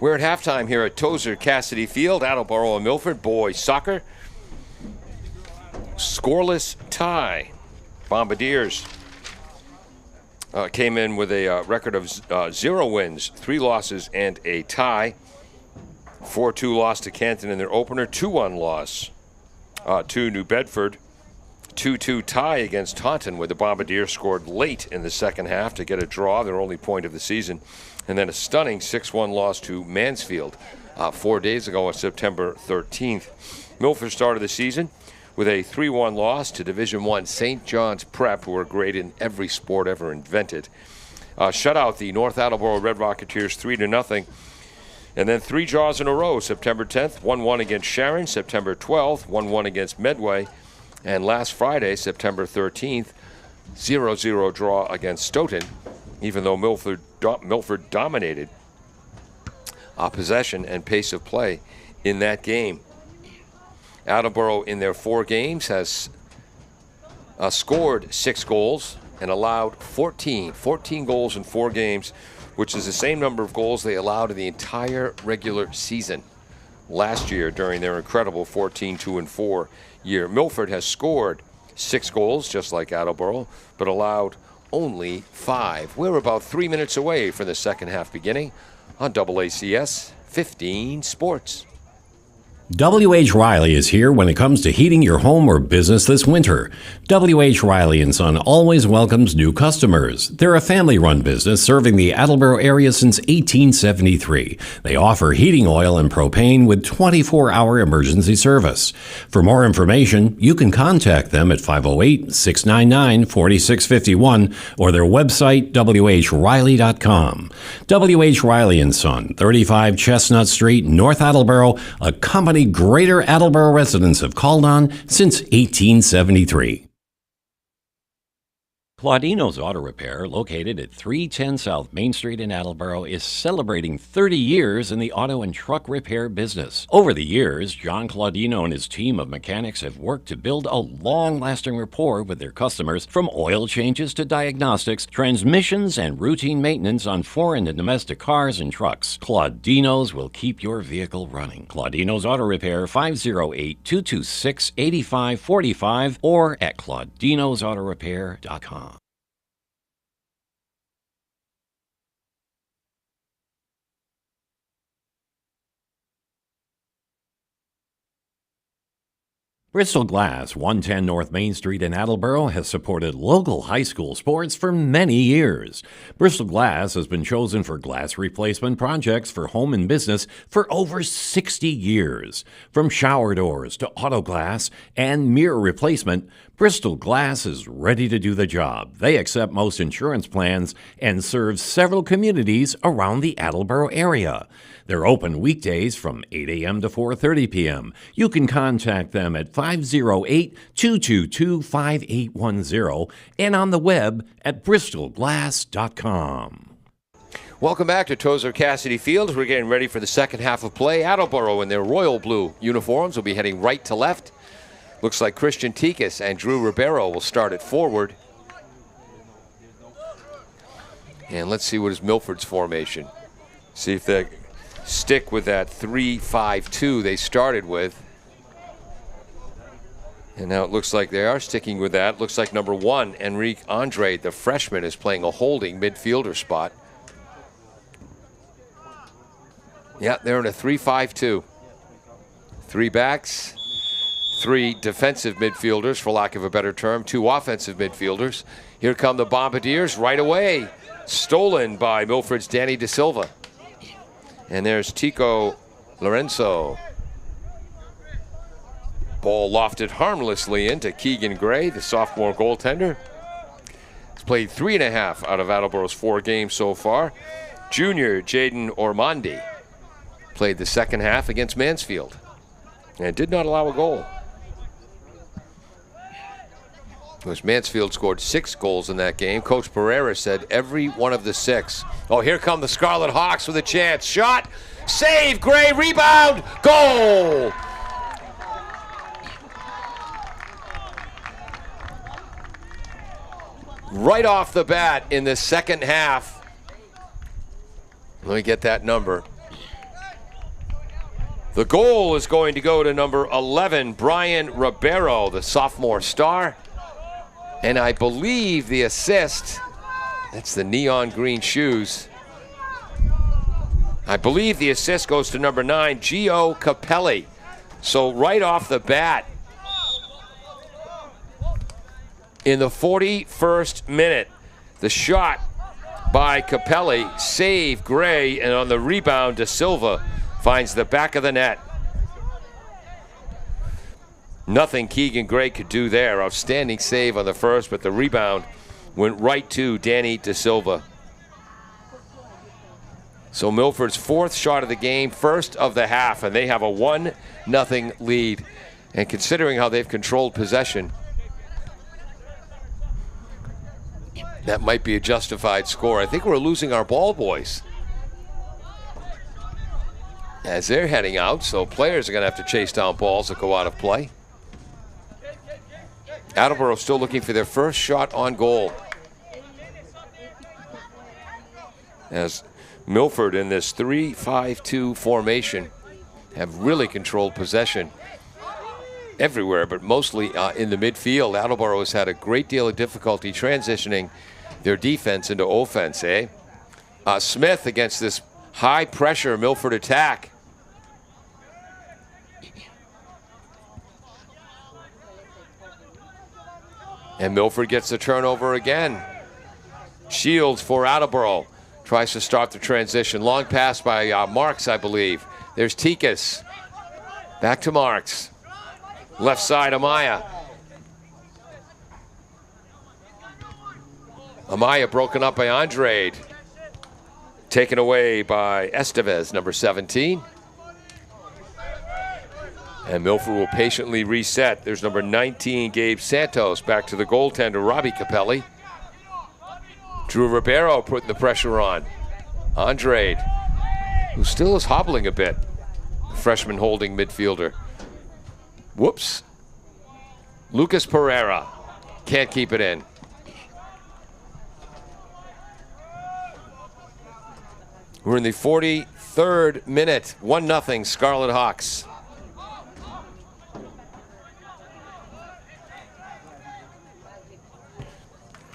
We're at halftime here at Tozer Cassidy Field, Attleboro and Milford boys soccer. Scoreless tie. Bombardiers came in with a record of 0 wins, 3 losses, and a tie. 4-2 loss to Canton in their opener, 2-1 loss to New Bedford. 2-2 tie against Taunton, where the Bombardiers scored late in the second half to get a draw, their only point of the season. And then a stunning 6-1 loss to Mansfield 4 days ago on September 13th. Milford started the season with a 3-1 loss to Division I St. John's Prep, who are great in every sport ever invented. Shut out the North Attleboro Red Rocketeers 3-0. And then 3 draws in a row. September 10th, 1-1 against Sharon. September 12th, 1-1 against Medway. And last Friday, September 13th, 0-0 draw against Stoughton, even though Milford dominated possession and pace of play in that game. Attleboro in their 4 games has scored 6 goals and allowed 14 goals in 4 games, which is the same number of goals they allowed in the entire regular season last year during their incredible 14-2-4 year. Milford has scored 6 goals, just like Attleboro, but allowed only 5. We're about 3 minutes away from the second half beginning on AACS 15 Sports. W.H. Riley is here when it comes to heating your home or business this winter. W.H. Riley & Son always welcomes new customers. They're a family-run business serving the Attleboro area since 1873. They offer heating oil and propane with 24-hour emergency service. For more information, you can contact them at 508-699-4651 or their website, whriley.com. W.H. Riley & Son, 35 Chestnut Street, North Attleboro, a company Greater Attleboro residents have called on since 1873. Claudino's Auto Repair, located at 310 South Main Street in Attleboro, is celebrating 30 years in the auto and truck repair business. Over the years, John Claudino and his team of mechanics have worked to build a long-lasting rapport with their customers, from oil changes to diagnostics, transmissions, and routine maintenance on foreign and domestic cars and trucks. Claudino's will keep your vehicle running. Claudino's Auto Repair, 508-226-8545 or at claudinosautorepair.com. Bristol Glass, 110 North Main Street in Attleboro, has supported local high school sports for many years. Bristol Glass has been chosen for glass replacement projects for home and business for over 60 years. From shower doors to auto glass and mirror replacement, Bristol Glass is ready to do the job. They accept most insurance plans and serve several communities around the Attleboro area. They're open weekdays from 8 a.m. to 4:30 p.m. You can contact them at 508-222-5810 and on the web at bristolglass.com. Welcome back to Tozer Cassidy Field. We're getting ready for the second half of play. Attleboro in their royal blue uniforms will be heading right to left. Looks like Christian Tikas and Drew Ribeiro will start at forward. And let's see what is Milford's formation. See if they stick with that 3-5-2 they started with. And now it looks like they are sticking with that. Looks like number 1, Enrique Andre, the freshman, is playing a holding midfielder spot. Yeah, they're in a 3-5-2. 3 backs, 3 defensive midfielders, for lack of a better term, 2 offensive midfielders. Here come the Bombardiers right away. Stolen by Milford's Danny De Silva. And there's Tico Lorenzo. Ball lofted harmlessly into Keegan Gray, the sophomore goaltender. He's played 3.5 out of Attleboro's 4 games so far. Junior Jaden Ormandi played the second half against Mansfield and did not allow a goal. Because Mansfield scored 6 goals in that game. Coach Pereira said every one of the 6. Oh, here come the Scarlet Hawks with a chance. Shot, save, Gray, rebound, goal! Right off the bat in the second half. Let me get that number. The goal is going to go to number 11, Brian Ribeiro, the sophomore star. And I believe the assist, that's the neon green shoes. I believe the assist goes to number 9, Gio Capelli. So right off the bat, in the 41st minute, the shot by Capelli, save Gray, and on the rebound, De Silva finds the back of the net. Nothing Keegan Gray could do there. Outstanding save on the first, but the rebound went right to Danny De Silva. So Milford's fourth shot of the game, first of the half, and they have a 1-0 lead. And considering how they've controlled possession, that might be a justified score. I think we're losing our ball boys as they're heading out, so players are going to have to chase down balls that go out of play. Attleboro still looking for their first shot on goal, as Milford in this 3-5-2 formation have really controlled possession everywhere, but mostly in the midfield. Attleboro has had a great deal of difficulty transitioning their defense into offense, Smith against this high-pressure Milford attack. And Milford gets the turnover again. Shields for Attleboro. Tries to start the transition. Long pass by Marks, I believe. There's Tikas. Back to Marks. Left side, Amaya. Amaya broken up by Andrade. Taken away by Estevez, number 17. And Milford will patiently reset. There's number 19, Gabe Santos, back to the goaltender, Robbie Capelli. Drew Ribeiro putting the pressure on. Andrade, who still is hobbling a bit. Freshman holding midfielder. Whoops. Lucas Pereira can't keep it in. We're in the 43rd minute. 1-0 Scarlet Hawks.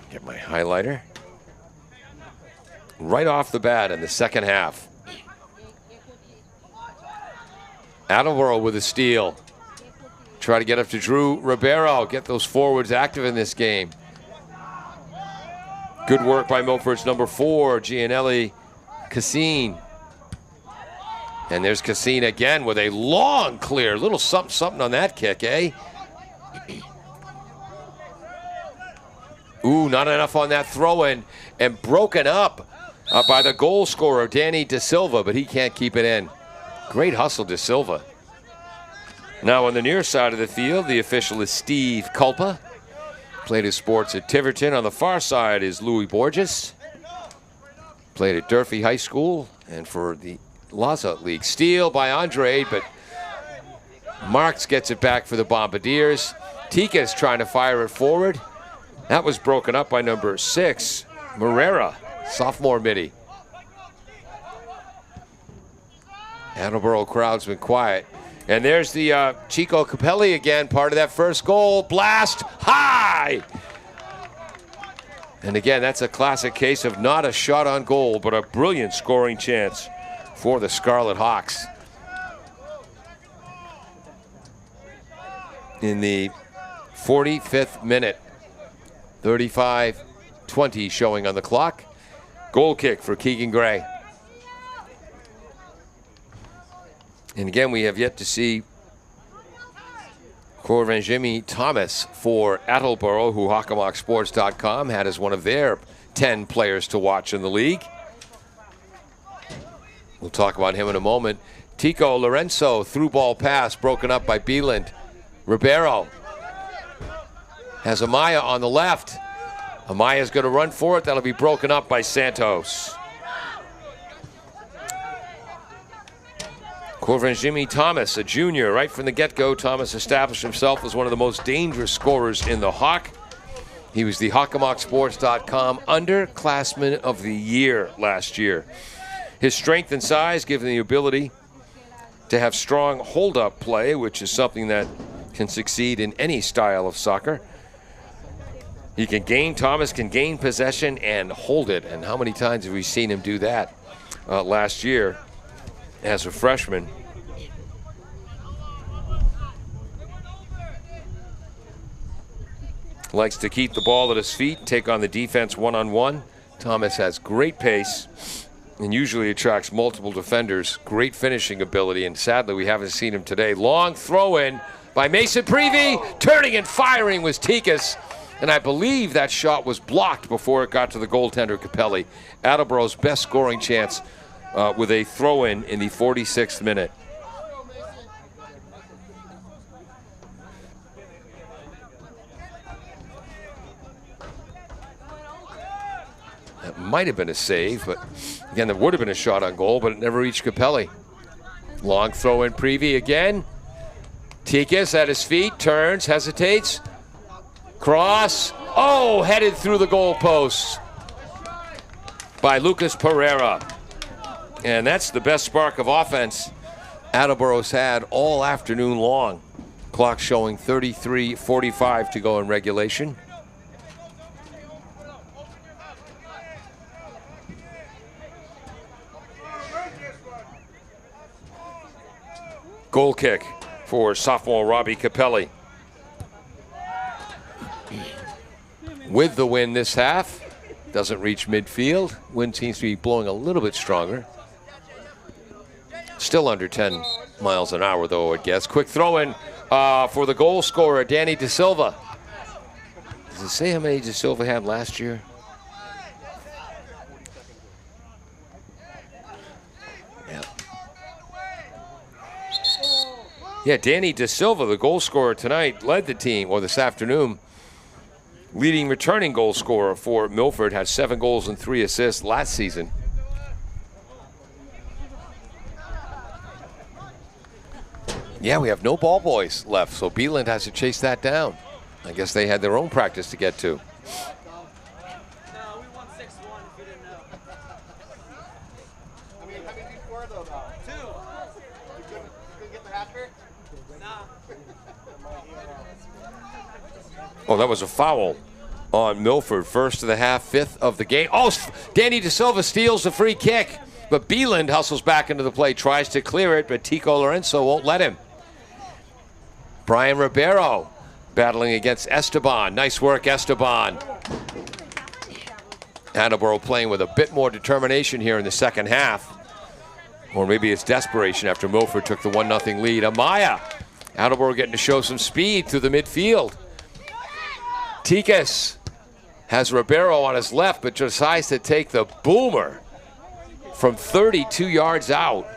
Get my highlighter. Right off the bat in the second half. Attleboro with a steal. Try to get up to Drew Ribeiro. Get those forwards active in this game. Good work by Milford's number 4, Gianelli Cassine. And there's Cassine again with a long clear. Little something on that kick, Ooh, not enough on that throw-in. And broken up by the goal scorer, Danny De Silva, but he can't keep it in. Great hustle, De Silva. Now on the near side of the field, the official is Steve Culpa. Played his sports at Tiverton. On the far side is Louis Borges. Played at Durfee High School and for the Laza League. Steal by Andrade, but Marks gets it back for the Bombardiers. Tikas trying to fire it forward. That was broken up by number 6, Morera, sophomore midi. Attleboro crowd's been quiet. And there's the Chico Capelli again, part of that first goal. Blast high! And again, that's a classic case of not a shot on goal, but a brilliant scoring chance for the Scarlet Hawks. In the 45th minute, 35-20 showing on the clock. Goal kick for Keegan Gray. And again, we have yet to see Corvin Thomas for Attleboro, who HockomockSports.com had as one of their 10 players to watch in the league. We'll talk about him in a moment. Tico Lorenzo, through ball pass, broken up by Beeland. Ribeiro has Amaya on the left. Amaya's going to run for it. That'll be broken up by Santos. Corvin Thomas, a junior, right from the get-go. Thomas established himself as one of the most dangerous scorers in the Hawk. He was the HockomockSports.com Underclassman of the Year last year. His strength and size give him the ability to have strong hold-up play, which is something that can succeed in any style of soccer. Thomas can gain possession and hold it. And how many times have we seen him do that last year as a freshman? Likes to keep the ball at his feet, take on the defense one-on-one. Thomas has great pace and usually attracts multiple defenders. Great finishing ability, and sadly we haven't seen him today. Long throw-in by Mason Prevey. Turning and firing was Tikas. And I believe that shot was blocked before it got to the goaltender, Capelli. Attleboro's best scoring chance with a throw-in in the 46th minute. That might have been a save, but again, there would have been a shot on goal, but it never reached Capelli. Long throw-in Prevey again. Tikas at his feet, turns, hesitates. Cross, headed through the goalposts by Lucas Pereira. And that's the best spark of offense Attleboro's had all afternoon long. Clock showing 33:45 to go in regulation. Goal kick for sophomore Robbie Capelli. With the wind this half, doesn't reach midfield. Wind seems to be blowing a little bit stronger. Still under 10 miles an hour, though, I guess. Quick throw-in for the goal scorer, Danny De Silva. Does it say how many De Silva had last year? Yeah, Danny De Silva, the goal scorer tonight, led the team, or this afternoon. Leading returning goal scorer for Milford, has 7 goals and 3 assists last season. Yeah, we have no ball boys left, so Beeland has to chase that down. I guess they had their own practice to get to. Oh, that was a foul on Milford. First of the half, 5th of the game. Oh, Danny De Silva steals the free kick, but Beeland hustles back into the play, tries to clear it, but Tico Lorenzo won't let him. Brian Ribeiro battling against Esteban. Nice work, Esteban. Attleboro playing with a bit more determination here in the second half. Or maybe it's desperation after Milford took the 1-0 lead. Amaya. Attleboro getting to show some speed through the midfield. Tikas has Ribeiro on his left, but decides to take the boomer from 32 yards out.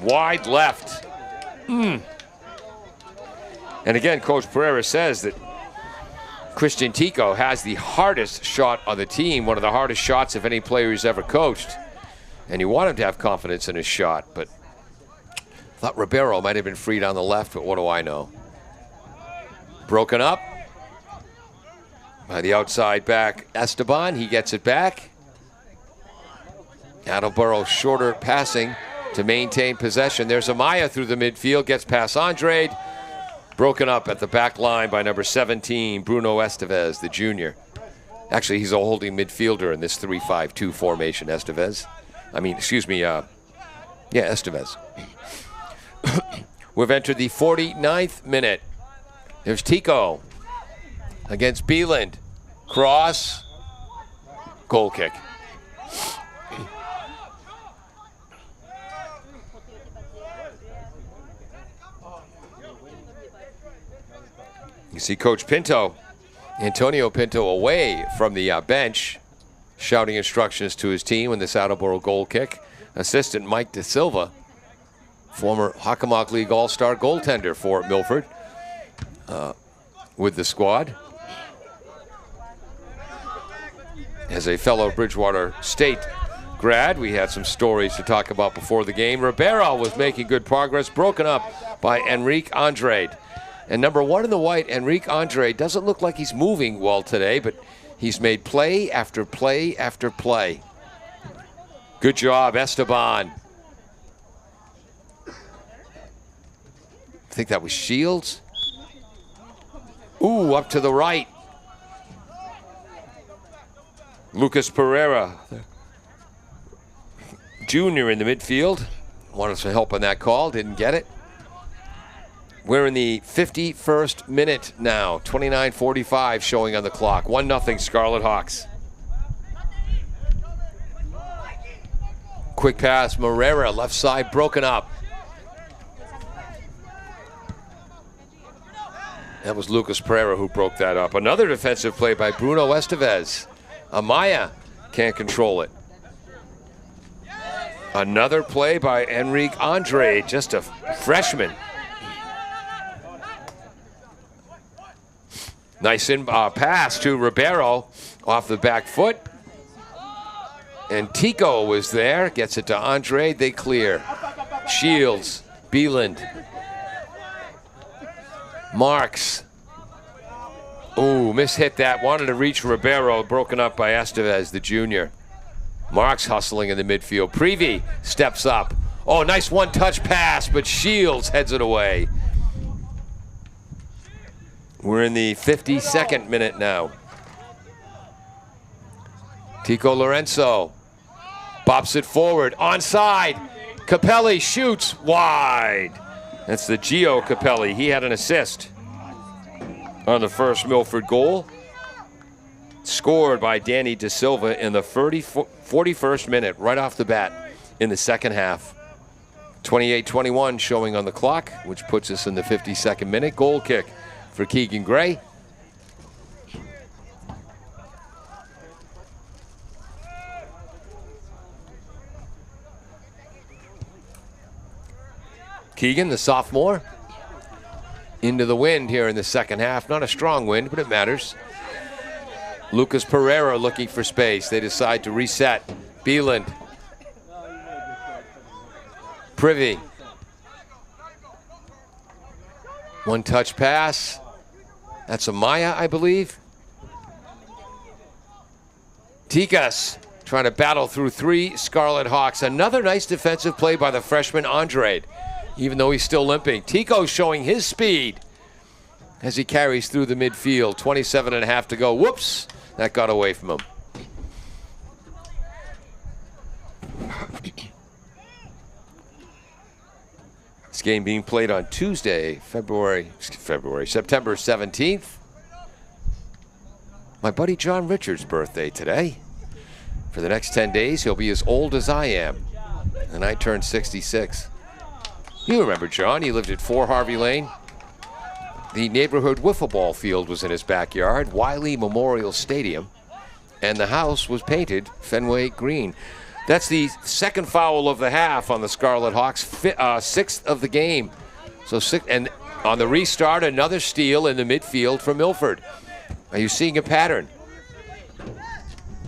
Wide left. And again, Coach Pereira says that Christian Tico has the hardest shot on the team, one of the hardest shots of any player he's ever coached. And you want him to have confidence in his shot, but thought Ribeiro might have been freed on the left, but what do I know? Broken up by the outside back Esteban. He gets it back. Attleboro shorter passing to maintain possession. There's Amaya through the midfield, gets past Andrade. Broken up at the back line by number 17, Bruno Estevez, the junior. Actually, he's a holding midfielder in this 3-5-2 formation, Estevez. Estevez. We've entered the 49th minute. There's Tico against Beeland. Cross. Goal kick. You see Coach Pinto, Antonio Pinto, away from the bench, shouting instructions to his team in this Attleboro goal kick. Assistant Mike De Silva, former Hockomock League All-Star goaltender for Milford, with the squad. As a fellow Bridgewater State grad, we had some stories to talk about before the game. Ribeiro was making good progress, broken up by Enrique Andrade. And number 1 in the white, Enrique Andrade, doesn't look like he's moving well today, but he's made play after play after play. Good job, Esteban. I think that was Shields. Ooh, up to the right. Lucas Pereira, Jr. in the midfield. Wanted some help on that call, didn't get it. We're in the 51st minute now, 29:45 showing on the clock. 1-0 Scarlet Hawks. Quick pass, Morera, left side broken up. That was Lucas Pereira who broke that up. Another defensive play by Bruno Estevez. Amaya can't control it. Another play by Enrique Andre, just a freshman. Nice pass to Ribeiro off the back foot. And Tico was there, gets it to Andre, they clear. Shields, Beeland. Marks. Ooh, mishit that, wanted to reach Ribeiro, broken up by Estevez, the junior. Marks hustling in the midfield. Prevey steps up. Oh, nice one-touch pass, but Shields heads it away. We're in the 52nd minute now. Tico Lorenzo bops it forward, onside. Capelli shoots wide. That's the Gio Capelli. He had an assist on the first Milford goal. Scored by Danny De Silva in the 41st minute, right off the bat in the second half. 28-21 showing on the clock, which puts us in the 52nd minute. Goal kick for Keegan Gray. Keegan, the sophomore, into the wind here in the second half. Not a strong wind, but it matters. Lucas Pereira looking for space. They decide to reset. Beeland. Privy. One-touch pass. That's Amaya, I believe. Tikas trying to battle through three Scarlet Hawks. Another nice defensive play by the freshman Andrade, even though he's still limping. Tico showing his speed as he carries through the midfield. 27.5 to go. Whoops, that got away from him. This game being played on Tuesday, September 17th. My buddy John Richards' birthday today. For the next 10 days, he'll be as old as I am. And I turned 66. You remember John, he lived at 4 Harvey Lane. The neighborhood wiffle ball field was in his backyard, Wiley Memorial Stadium, and the house was painted Fenway green. That's the second foul of the half on the Scarlet Hawks, sixth of the game. So and on the restart, another steal in the midfield for Milford. Are you seeing a pattern?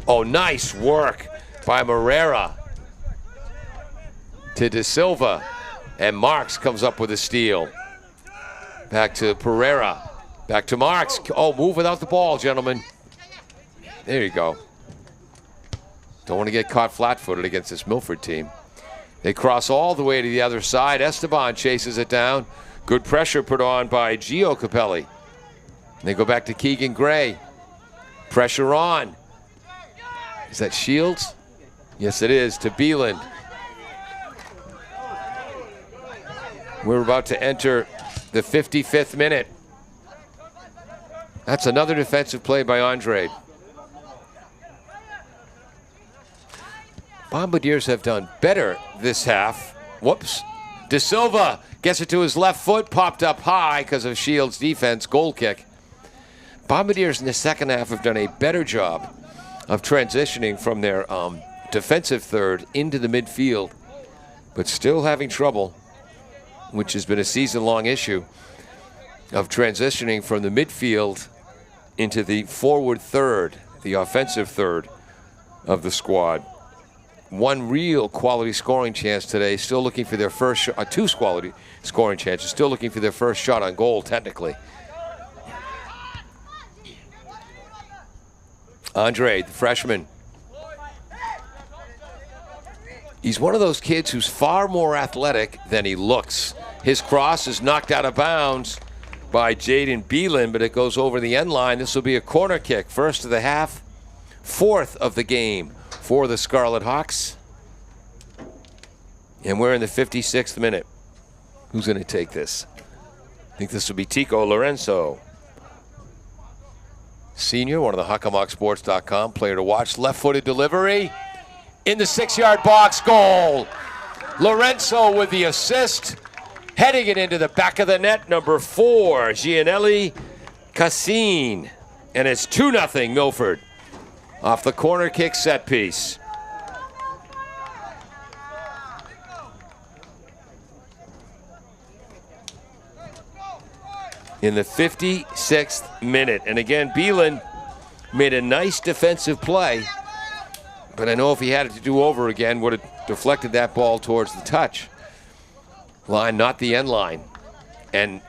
Oh, nice work by Morera to De Silva. And Marks comes up with a steal. Back to Pereira. Back to Marks. Oh, move without the ball, gentlemen. There you go. Don't want to get caught flat-footed against this Milford team. They cross all the way to the other side. Esteban chases it down. Good pressure put on by Gio Capelli. They go back to Keegan Gray. Pressure on. Is that Shields? Yes, it is, to Beeland. We're about to enter the 55th minute. That's another defensive play by Andrade. Bombardiers have done better this half. Whoops. De Silva gets it to his left foot, popped up high because of Shields' defense, goal kick. Bombardiers in the second half have done a better job of transitioning from their defensive third into the midfield, but still having trouble, which has been a season-long issue, of transitioning from the midfield into the forward third, the offensive third of the squad. One real quality scoring chance today, still looking for their first shot, two quality scoring chances, still looking for their first shot on goal, technically. Andre, the freshman. He's one of those kids who's far more athletic than he looks. His cross is knocked out of bounds by Jaden Beelan, but it goes over the end line. This will be a corner kick. First of the half, fourth of the game for the Scarlet Hawks. And we're in the 56th minute. Who's going to take this? I think this will be Tico Lorenzo. Senior, one of the HuckamuckSports.com player to watch. Left-footed delivery in the 6-yard box. Goal. Lorenzo with the assist. Heading it into the back of the net, number 4, Gianelli Cassine. And it's 2-0 Milford off the corner kick set piece. In the 56th minute. And again, Beelan made a nice defensive play. But I know if he had it to do over again, would have deflected that ball towards the touch line, not the end line. And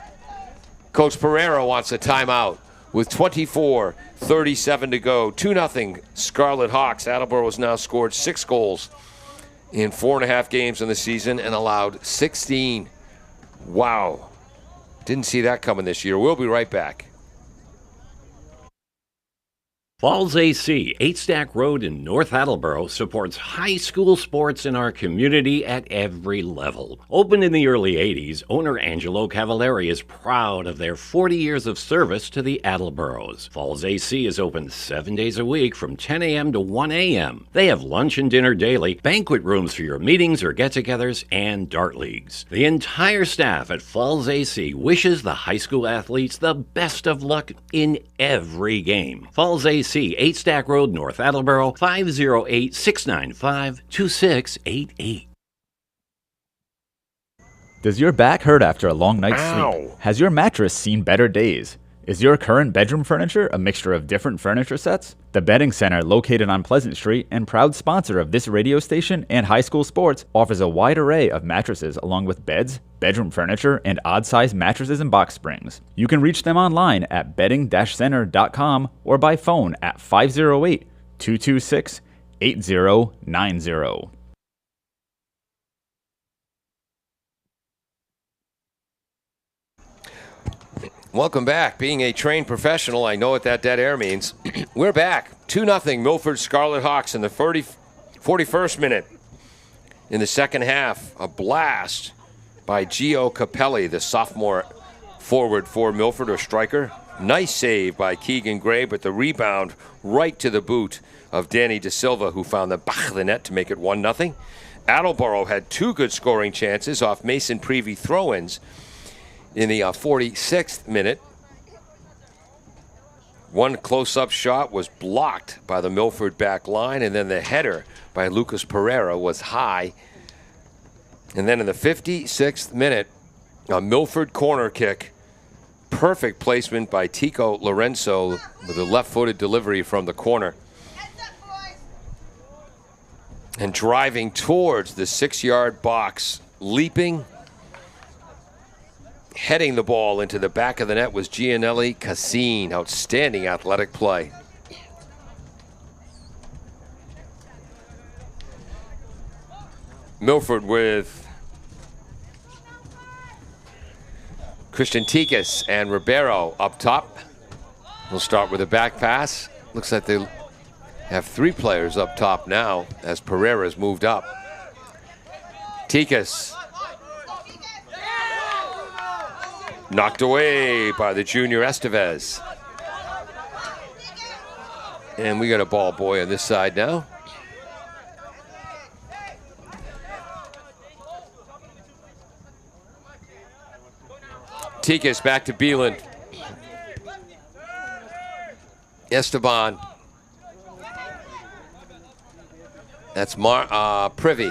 Coach Pereira wants a timeout with 24:37 to go. 2-0 Scarlet Hawks. Attleboro has now scored 6 goals in 4.5 games in the season and allowed 16. Wow. Didn't see that coming this year. We'll be right back. Falls AC, 8 Stack Road in North Attleboro, supports high school sports in our community at every level. Opened in the early 80s, owner Angelo Cavallari is proud of their 40 years of service to the Attleboros. Falls AC is open 7 days a week from 10 a.m. to 1 a.m. They have lunch and dinner daily, banquet rooms for your meetings or get-togethers, and dart leagues. The entire staff at Falls AC wishes the high school athletes the best of luck in every game. Falls AC, 8 Stack Road, North Attleboro, 508-695-2688. Does your back hurt after a long night's Ow. sleep? Has your mattress seen better days? Is your current bedroom furniture a mixture of different furniture sets? The Bedding Center, located on Pleasant Street and proud sponsor of this radio station and high school sports, offers a wide array of mattresses along with beds, bedroom furniture, and odd-sized mattresses and box springs. You can reach them online at bedding-center.com or by phone at 508-226-8090. Welcome back. Being a trained professional, I know what that dead air means. We're back. 2-0 Milford Scarlet Hawks in the 41st minute. In the second half, a blast by Gio Capelli, the sophomore forward for Milford, or striker. Nice save by Keegan Gray, but the rebound right to the boot of Danny De Silva, who found the back of the net to make it 1-0. Attleboro had 2 good scoring chances off Mason Prevey throw-ins. In the 46th minute, one close-up shot was blocked by the Milford back line, and then the header by Lucas Pereira was high. And then in the 56th minute, a Milford corner kick, perfect placement by Tico Lorenzo with a left-footed delivery from the corner. And driving towards the 6-yard box, leaping, heading the ball into the back of the net was Gianelli Cassine. Outstanding athletic play. Milford with Christian Tikas and Ribeiro up top. We'll start with a back pass. Looks like they have 3 players up top now as Pereira's moved up. Tikas knocked away by the junior Estevez. And we got a ball boy on this side now. Tikas back to Beelan. Esteban. That's Privy.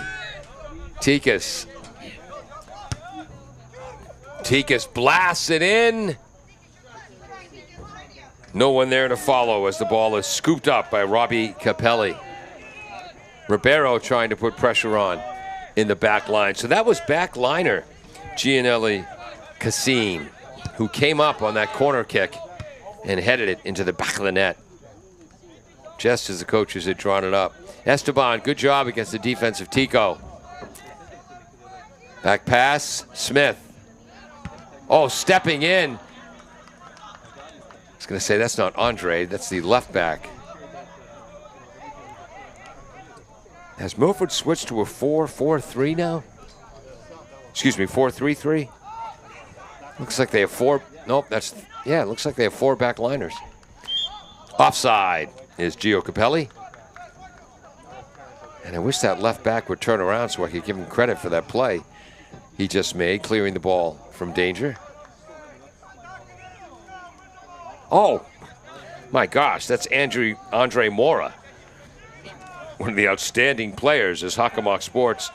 Tikas. Tikas blasts it in. No one there to follow as the ball is scooped up by Robbie Capelli. Ribeiro trying to put pressure on in the back line. So that was back liner Gianelli Cassine, who came up on that corner kick and headed it into the back of the net, just as the coaches had drawn it up. Esteban, good job against the defense of Tico. Back pass, Smith. Oh, stepping in. I was going to say that's not Andre. That's the left back. Has Milford switched to a 4-4-3 now? Excuse me, 4-3-3? Looks like they have four. Nope, that's. Yeah, it looks like they have 4 back liners. Offside is Gio Capelli. And I wish that left back would turn around so I could give him credit for that play he just made, clearing the ball from danger. Oh, my gosh, that's Andre Mora. One of the outstanding players, as Hockomock Sports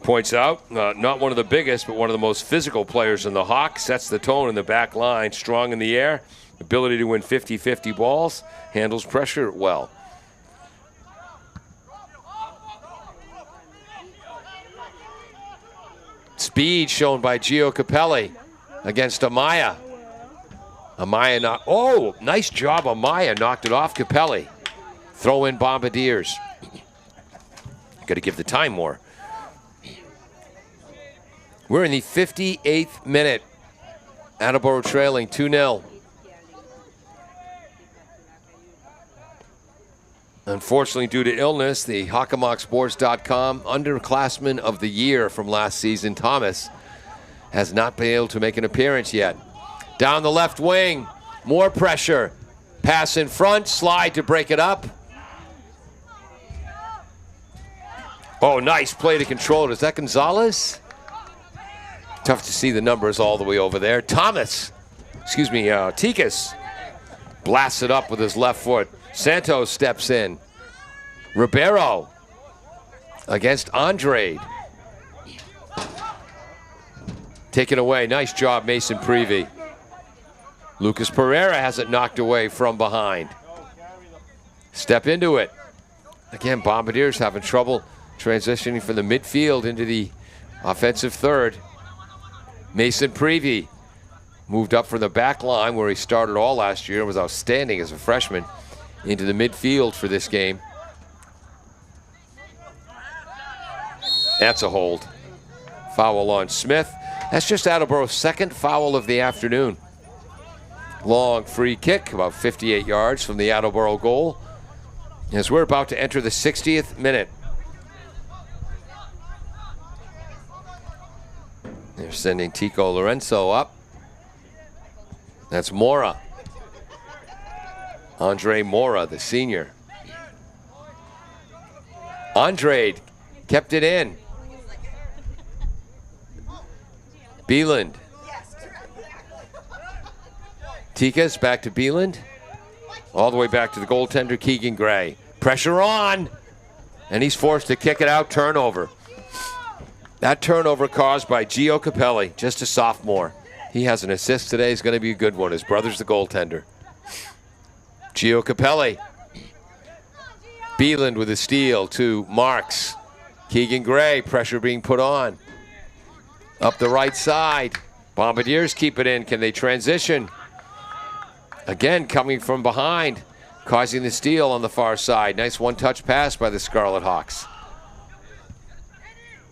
points out. Not one of the biggest, but one of the most physical players in the Hawk. Sets the tone in the back line, strong in the air. Ability to win 50-50 balls. Handles pressure well. Speed shown by Gio Capelli against Amaya. Amaya oh, nice job. Amaya knocked it off Capelli. Throw in Bombardiers. Got to give the time more. We're in the 58th minute. Attleboro trailing 2-0. Unfortunately, due to illness, the HockomockSports.com underclassman of the year from last season, Thomas, has not been able to make an appearance yet. Down the left wing, more pressure. Pass in front, slide to break it up. Oh, nice play to control it. Is that Gonzalez? Tough to see the numbers all the way over there. Tikas blasts it up with his left foot. Santos steps in. Ribeiro against Andrade. Taken away. Nice job, Mason Prevey. Lucas Pereira has it knocked away from behind. Step into it. Again, Bombardiers having trouble transitioning from the midfield into the offensive third. Mason Prevey moved up from the back line where he started all last year and was outstanding as a freshman into the midfield for this game. That's a hold. Foul on Smith. That's just Attleboro's second foul of the afternoon. Long free kick, about 58 yards from the Attleboro goal, as we're about to enter the 60th minute. They're sending Tico Lorenzo up. That's Mora. Andre Mora, the senior. Andrade kept it in. Beeland. Tikas back to Beeland. All the way back to the goaltender, Keegan Gray. Pressure on. And he's forced to kick it out. Turnover. That turnover caused by Gio Capelli, just a sophomore. He has an assist today. He's going to be a good one. His brother's the goaltender. Gio Capelli. Beeland with a steal to Marks. Keegan Gray, pressure being put on. Up the right side. Bombardiers keep it in. Can they transition? Again, coming from behind, causing the steal on the far side. Nice one-touch pass by the Scarlet Hawks.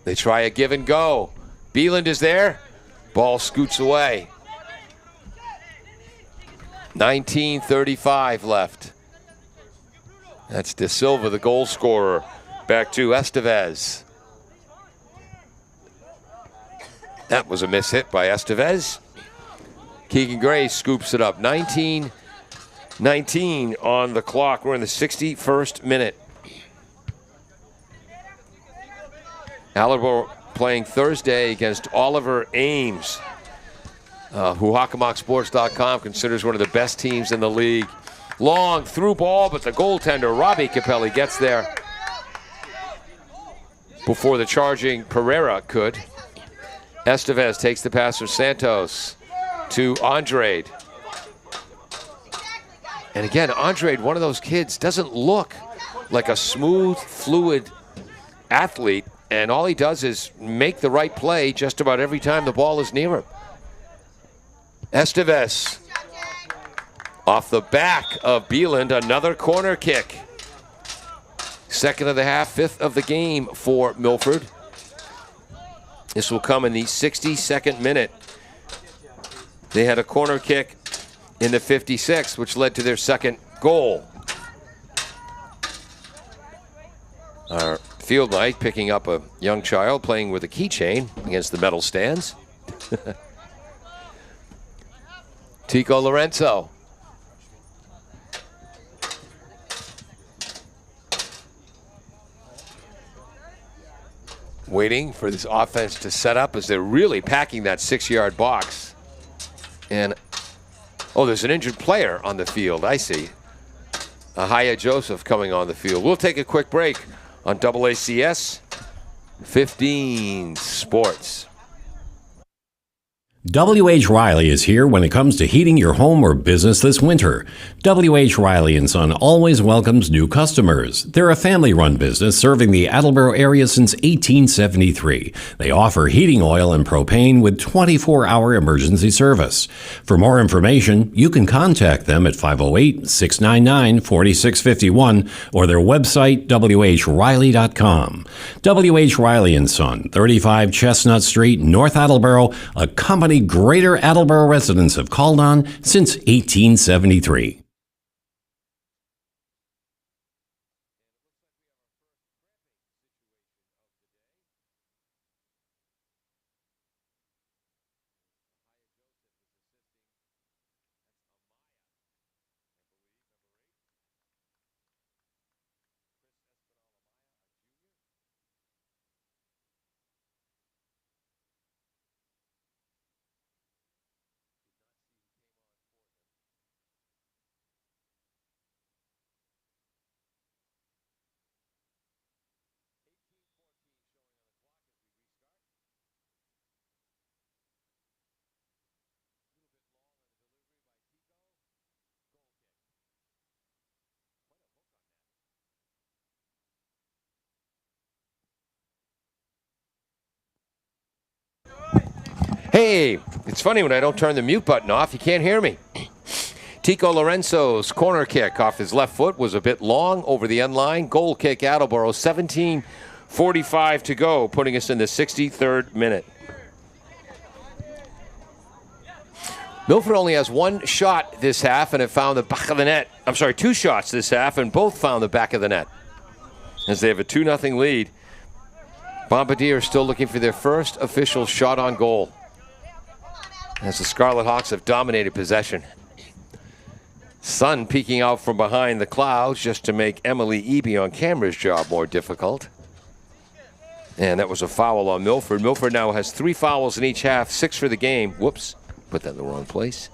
They try a give and go. Beeland is there. Ball scoots away. 19:35 left. That's De Silva, the goal scorer. Back to Estevez. That was a miss hit by Estevez. Keegan Gray scoops it up. 19-19 on the clock. We're in the 61st minute. Attleboro playing Thursday against Oliver Ames, who HockomockSports.com considers one of the best teams in the league. Long through ball, but the goaltender, Robbie Capelli, gets there before the charging Pereira could. Estevez takes the pass from Santos to Andrade. And again, Andrade, one of those kids, doesn't look like a smooth, fluid athlete, and all he does is make the right play just about every time the ball is near him. Estevez off the back of Beeland, another corner kick. Second of the half, fifth of the game for Milford. This will come in the 62nd minute. They had a corner kick in the 56th, which led to their second goal. Our field night picking up a young child playing with a keychain against the metal stands. Tico Lorenzo. Waiting for this offense to set up as they're really packing that 6-yard box. And, there's an injured player on the field. I see. Ahaya Joseph coming on the field. We'll take a quick break on AACS 15 Sports. W.H. Riley is here when it comes to heating your home or business this winter. W.H. Riley & Son always welcomes new customers. They're a family-run business serving the Attleboro area since 1873. They offer heating oil and propane with 24-hour emergency service. For more information, you can contact them at 508-699-4651 or their website, whriley.com. W.H. Riley & Son, 35 Chestnut Street, North Attleboro, a company Greater Attleboro residents have called on since 1873. Hey, it's funny when I don't turn the mute button off, you can't hear me. Tico Lorenzo's corner kick off his left foot was a bit long over the end line. Goal kick, Attleboro, 17:45 to go, putting us in the 63rd minute. Milford only has one shot this half, and it found the back of the net. I'm sorry, 2 shots this half, and both found the back of the net. As they have a 2-0 lead, Bombardier still looking for their first official shot on goal, as the Scarlet Hawks have dominated possession. Sun peeking out from behind the clouds just to make Emily Eby on camera's job more difficult. And that was a foul on Milford. Milford now has 3 fouls in each half, 6 for the game. Whoops, put that in the wrong place.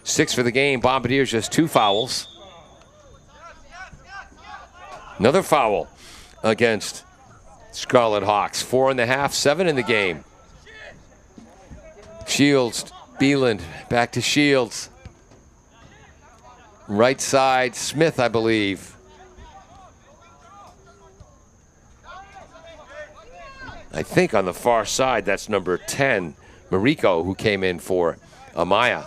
6 for the game. Bombardier's just 2 fouls. Another foul against Scarlet Hawks. 4.5, 7 in the game. Shields, Beeland, back to Shields. Right side, Smith, I believe. I think on the far side, that's number 10, Mariko, who came in for Amaya.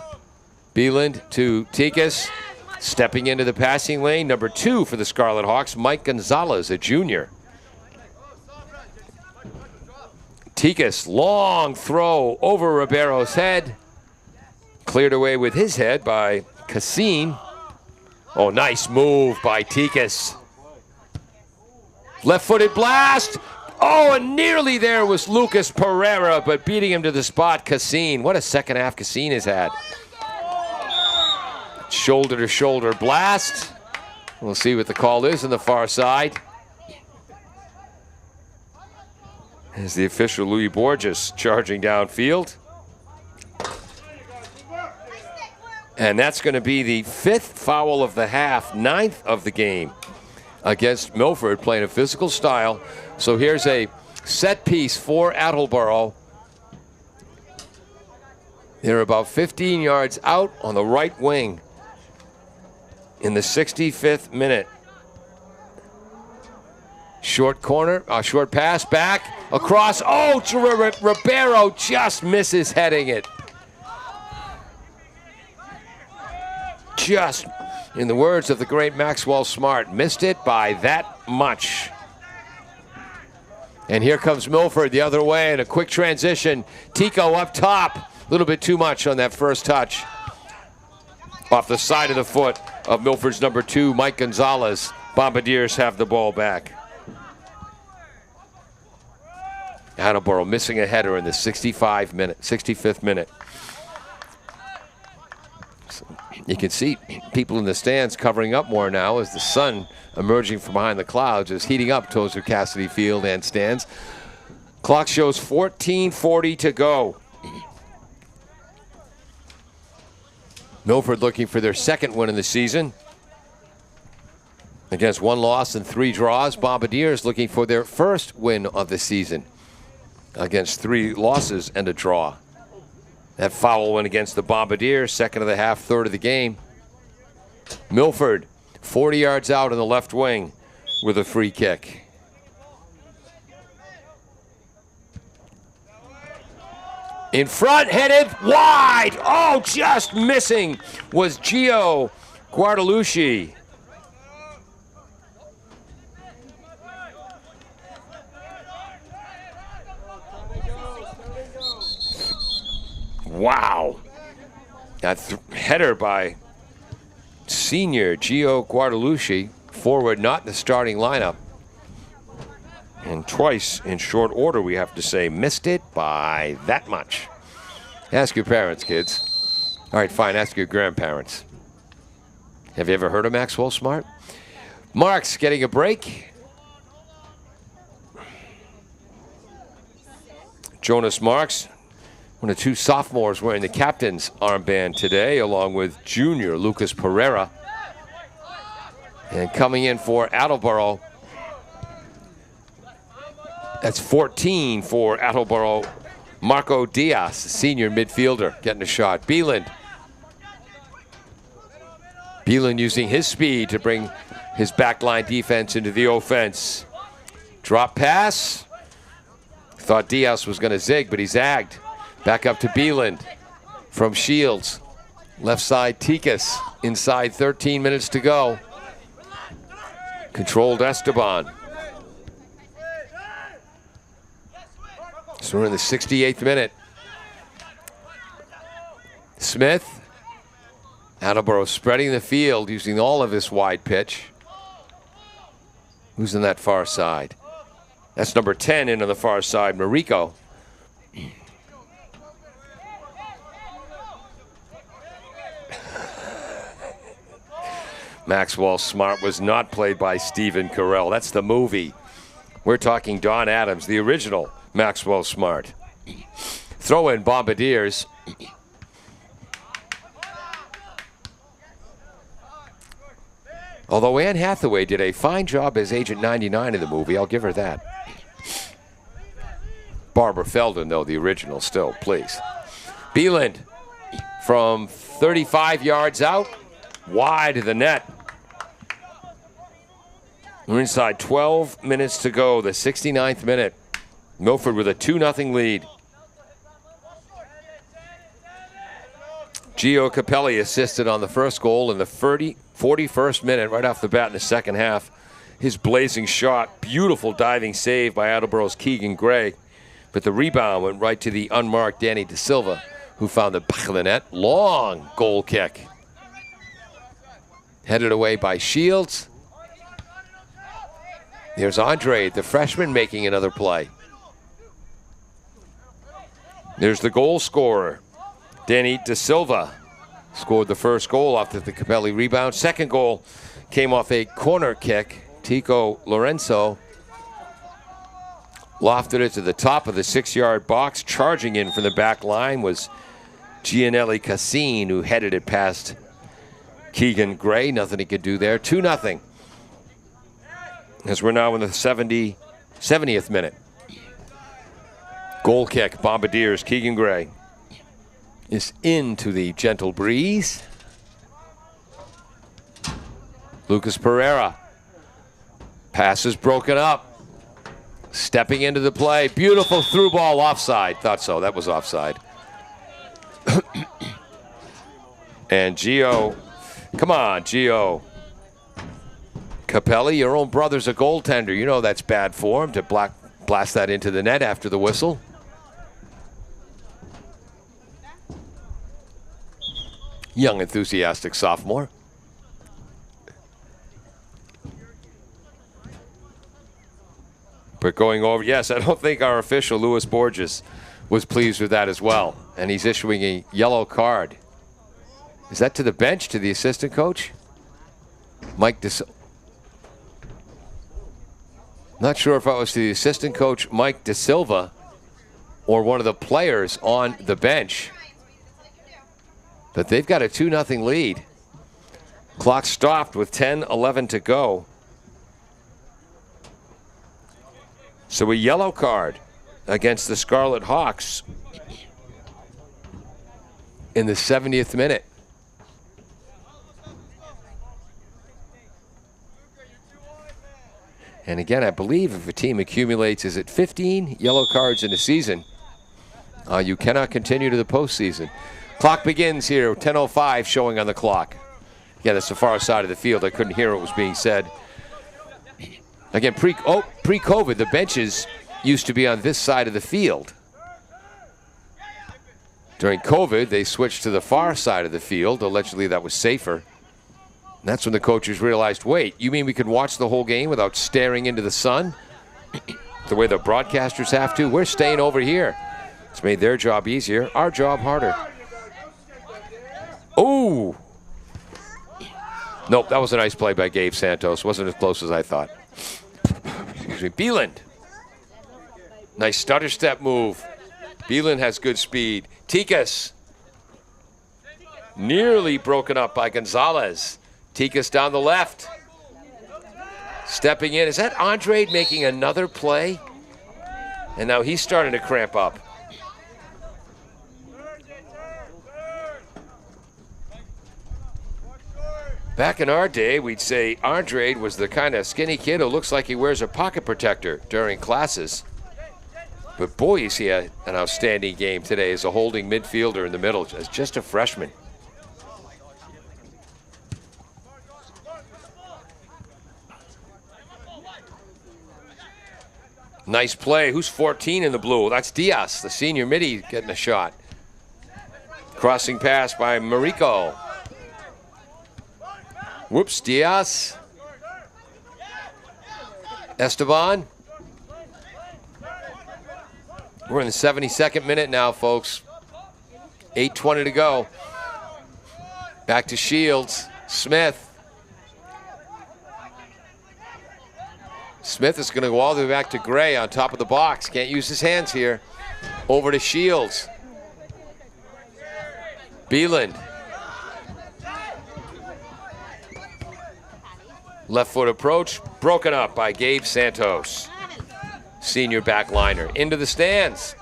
Beeland to Tikas, stepping into the passing lane. Number 2 for the Scarlet Hawks, Mike Gonzalez, a junior. Tikas, long throw over Ribeiro's head. Cleared away with his head by Cassine. Oh, nice move by Tikas. Left-footed blast. Oh, and nearly there was Lucas Pereira, but beating him to the spot, Cassine. What a second half Cassine has had. Shoulder-to-shoulder blast. We'll see what the call is on the far side. As the official Louis Borges charging downfield. And that's going to be the 5th foul of the half, 9th of the game against Milford, playing a physical style. So here's a set piece for Attleboro. They're about 15 yards out on the right wing in the 65th minute. Short corner, short pass back, across. Oh, Ribeiro just misses heading it. Just, in the words of the great Maxwell Smart, missed it by that much. And here comes Milford the other way in a quick transition. Tico up top. A little bit too much on that first touch. Off the side of the foot of Milford's number 2, Mike Gonzalez. Bombardiers have the ball back. Attleboro missing a header in the 65th minute. So you can see people in the stands covering up more now as the sun emerging from behind the clouds is heating up Tozer Cassidy Field and stands. Clock shows 14:40 to go. Milford looking for their second win in the season. Against 1 loss and 3 draws, Bombardiers looking for their first win of the season. Against 3 losses and a draw. That foul win against the Bombardiers, second of the half, third of the game. Milford, 40 yards out in the left wing with a free kick. In front, headed wide. Oh, just missing was Gio Guardalucci. Wow. That header by senior Gio Guardalucci, forward not in the starting lineup. And twice in short order, we have to say, missed it by that much. Ask your parents, kids. All right, fine, ask your grandparents. Have you ever heard of Maxwell Smart? Marks getting a break. Jonas Marks, one of 2 sophomores wearing the captain's armband today, along with junior Lucas Pereira. And coming in for Attleboro, that's 14 for Attleboro. Marco Diaz, senior midfielder, getting a shot. Beeland using his speed to bring his backline defense into the offense. Drop pass. Thought Diaz was going to zig, but he zagged. Back up to Beeland from Shields. Left side, Tikas. Inside 13 minutes to go. Controlled Esteban. So we're in the 68th minute. Smith. Attleboro spreading the field using all of this wide pitch. Who's on that far side? That's number 10 in on the far side, Mariko. Maxwell Smart was not played by Stephen Carell. That's the movie. We're talking Don Adams, the original Maxwell Smart. Throw in Bombardiers. Although Anne Hathaway did a fine job as Agent 99 in the movie, I'll give her that. Barbara Feldon, though, the original still, please. Beeland from 35 yards out, wide of the net. We're inside 12 minutes to go, the 69th minute. Milford with a 2-0 lead. Gio Capelli assisted on the first goal in the 41st minute, right off the bat in the second half. His blazing shot, beautiful diving save by Attleboro's Keegan Gray. But the rebound went right to the unmarked Danny De Silva, who found the back of the net. Long goal kick. Headed away by Shields. There's Andre, the freshman, making another play. There's the goal scorer. Danny De Silva scored the first goal off the Capelli rebound. Second goal came off a corner kick. Tico Lorenzo lofted it to the top of the 6-yard box. Charging in from the back line was Gianelli Cassine, who headed it past Keegan Gray. Nothing he could do there. 2-0. As we're now in the 70th minute. Goal kick, Bombardiers, Keegan Gray is into the gentle breeze. Lucas Pereira. Pass is broken up. Stepping into the play. Beautiful through ball, offside. Thought so, that was offside. And Gio, come on, Gio Capelli, your own brother's a goaltender. You know that's bad form to blast that into the net after the whistle. Young, enthusiastic sophomore. But going over, yes, I don't think our official, Louis Borges, was pleased with that as well. And he's issuing a yellow card. Is that to the bench, to the assistant coach? Mike DeSilva. Not sure if it was to the assistant coach, Mike DeSilva, or one of the players on the bench. But they've got a 2-0 lead. Clock stopped with 10:11 to go. So a yellow card against the Scarlet Hawks in the 70th minute. And again, I believe if a team accumulates, is it 15 yellow cards in a season, you cannot continue to the postseason. Clock begins here, 10:05 showing on the clock. Yeah, that's the far side of the field. I couldn't hear what was being said. Again, pre-COVID, the benches used to be on this side of the field. During COVID, they switched to the far side of the field. Allegedly, that was safer. And that's when the coaches realized, wait, you mean we can watch the whole game without staring into the sun? The way the broadcasters have to? We're staying over here. It's made their job easier, our job harder. Oh! Nope, that was a nice play by Gabe Santos. Wasn't as close as I thought. Excuse me, Bieland. Nice stutter step move. Bieland has good speed. Tikas. Nearly broken up by Gonzalez. Tikas down the left. Stepping in. Is that Andre making another play? And now he's starting to cramp up. Back in our day, we'd say Andre was the kind of skinny kid who looks like he wears a pocket protector during classes. But boy, is he an outstanding game today as a holding midfielder in the middle, as just a freshman. Nice play. Who's 14 in the blue? That's Diaz, the senior midi, getting a shot. Crossing pass by Mariko. Whoops, Diaz. Esteban. We're in the 72nd minute now, folks. 8:20 to go. Back to Shields. Smith. Smith is going to go all the way back to Gray on top of the box. Can't use his hands here. Over to Shields. Bieland. Left foot approach, broken up by Gabe Santos. Senior backliner into the stands.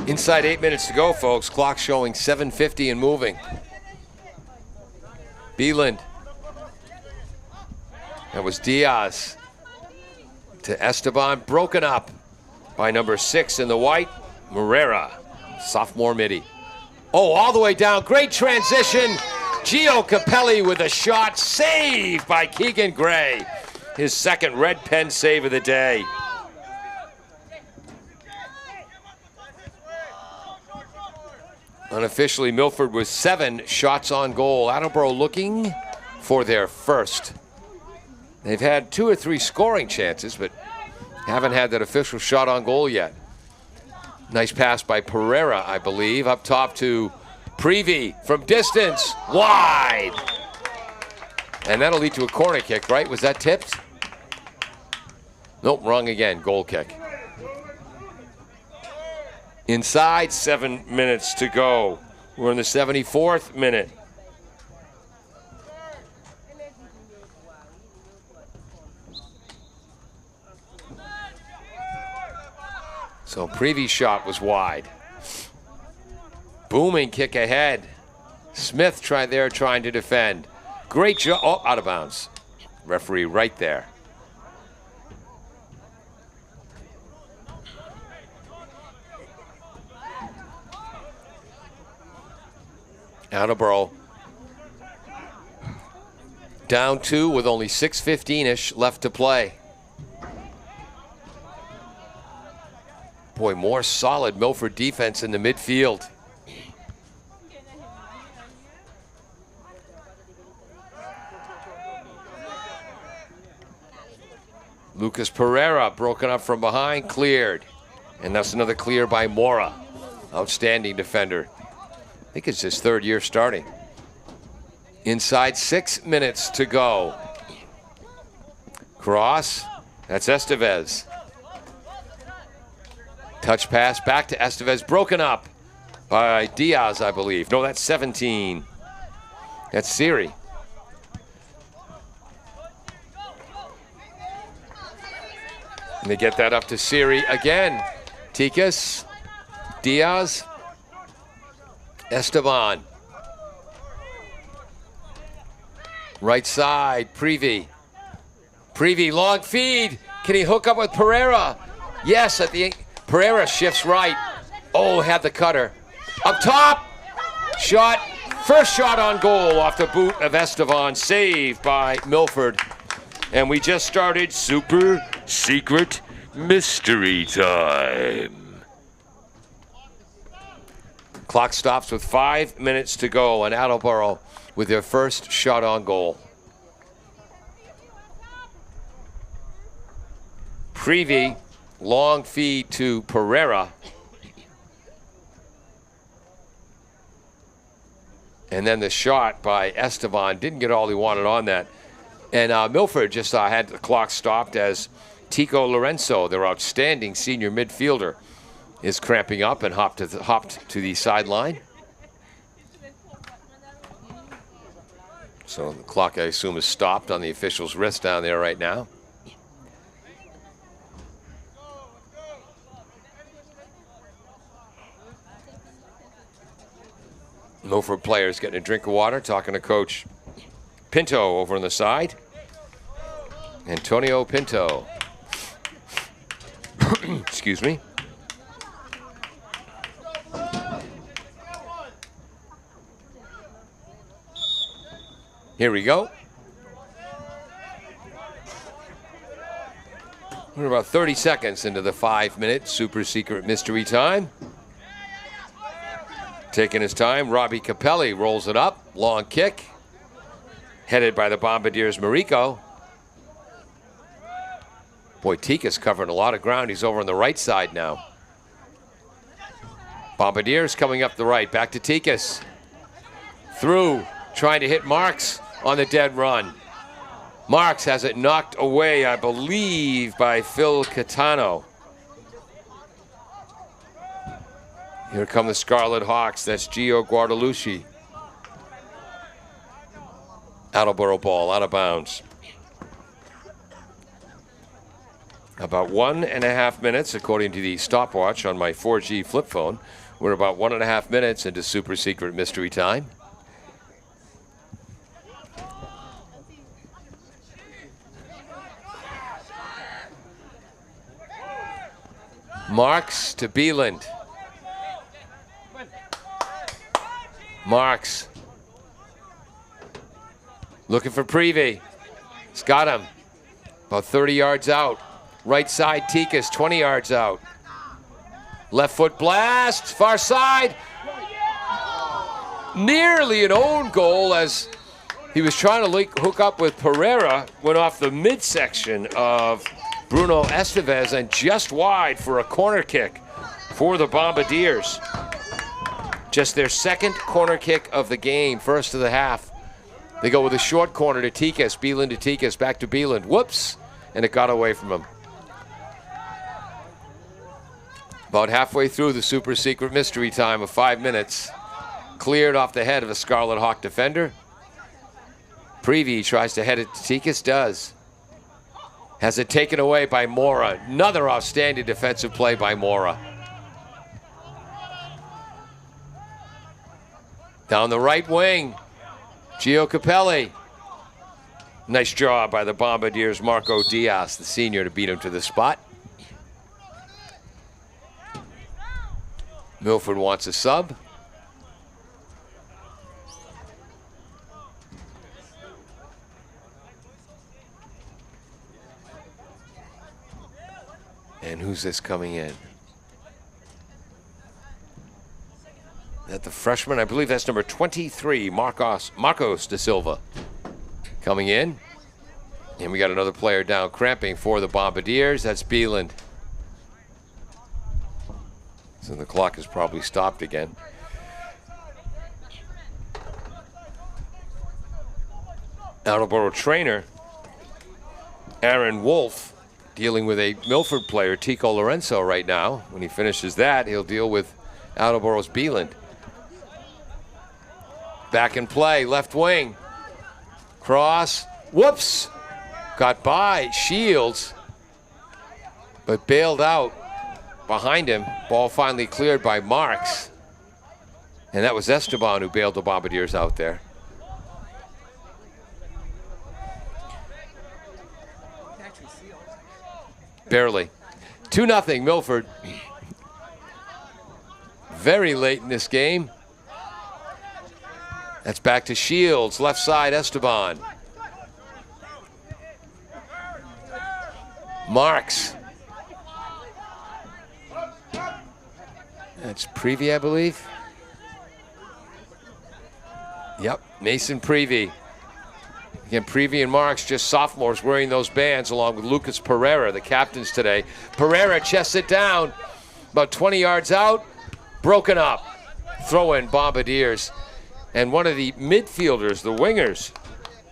Inside 8 minutes to go, folks. Clock showing 7:50 and moving. Bieland. That was Diaz to Esteban, broken up by number 6 in the white, Morera, sophomore midi. Oh, all the way down, great transition. Gio Capelli with a shot, saved by Keegan Gray. His second red pen save of the day. Unofficially, Milford with 7 shots on goal. Attleboro looking for their first. They've had 2 or 3 scoring chances, but haven't had that official shot on goal yet. Nice pass by Pereira, I believe, up top to Prevey from distance, wide. And that'll lead to a corner kick, right? Was that tipped? Nope, wrong again, goal kick. Inside 7 minutes to go. We're in the 74th minute. So Prevy's shot was wide. Booming kick ahead. Smith trying to defend. Great job. Oh, out of bounds. Referee right there. Attleboro down 2 with only 6:15-ish left to play. Boy, more solid Milford defense in the midfield. Lucas Pereira broken up from behind, cleared. And that's another clear by Mora. Outstanding defender. I think it's his third year starting. Inside 6 minutes to go. Cross. That's Estevez. Touch pass back to Estevez. Broken up by Diaz, I believe. No, that's 17. That's Siri. And they get that up to Siri again. Tikas. Diaz. Esteban. Right side, Prevey. Prevey, long feed. Can he hook up with Pereira? Yes, Pereira shifts right. Oh, had the cutter. Up top. Shot. First shot on goal off the boot of Esteban. Saved by Milford. And we just started Super Secret Mystery Time. Clock stops with 5 minutes to go, and Attleboro with their first shot on goal. Prevey, long feed to Pereira. And then the shot by Esteban. Didn't get all he wanted on that. And Milford just had the clock stopped as Tico Lorenzo, their outstanding senior midfielder, is cramping up and hopped to the sideline. So the clock, I assume, is stopped on the official's wrist down there right now. Milford players getting a drink of water, talking to Coach Pinto over on the side. Antonio Pinto. Excuse me. Here we go. We're about 30 seconds into the 5-minute super secret mystery time. Taking his time, Robbie Capelli rolls it up. Long kick. Headed by the Bombardiers' Marico. Boy, Tika's covering a lot of ground. He's over on the right side now. Bombardiers coming up the right. Back to Tikas. Through. Trying to hit Marks on the dead run. Marks has it knocked away, I believe, by Phil Catano. Here come the Scarlet Hawks. That's Gio Guadalucci. Attleboro ball, out of bounds. About 1.5 minutes, according to the stopwatch on my 4G flip phone. We're about 1.5 minutes into super secret mystery time. Marks to Beeland. Marks. Looking for Prevey. He's got him. About 30 yards out. Right side, Tikas, 20 yards out. Left foot blast, far side. Nearly an own goal as he was trying to hook up with Pereira. Went off the midsection of Bruno Estevez and just wide for a corner kick for the Bombardiers. Just their second corner kick of the game, first of the half. They go with a short corner to Tikas, Beeland to Tikas, back to Beeland. Whoops, and it got away from him. About halfway through the super secret mystery time of 5 minutes. Cleared off the head of a Scarlet Hawk defender. Prevey tries to head it to Tikas, does. Has it taken away by Mora. Another outstanding defensive play by Mora. Down the right wing, Gio Capelli. Nice job by the Bombardiers' Marco Diaz, the senior, to beat him to the spot. Milford wants a sub. And who's this coming in? That the freshman, I believe that's number 23, Marcos da Silva. Coming in. And we got another player down cramping for the Bombardiers. That's Beeland. So the clock has probably stopped again. Attleboro trainer Aaron Wolf dealing with a Milford player, Tico Lorenzo, right now. When he finishes that, he'll deal with Attleboro's Beeland. Back in play, left wing. Cross. Whoops. Got by Shields, but bailed out behind him. Ball finally cleared by Marks. And that was Esteban who bailed the Bombardiers out there. Barely. 2-0 Milford. Very late in this game. That's back to Shields, left side Esteban. Marks. That's Prevey, I believe. Yep, Mason Prevey. Again, Prevey and Marks, just sophomores wearing those bands along with Lucas Pereira, the captains today. Pereira chests it down, about 20 yards out, broken up. Throw in Bombardiers. And one of the midfielders, the wingers,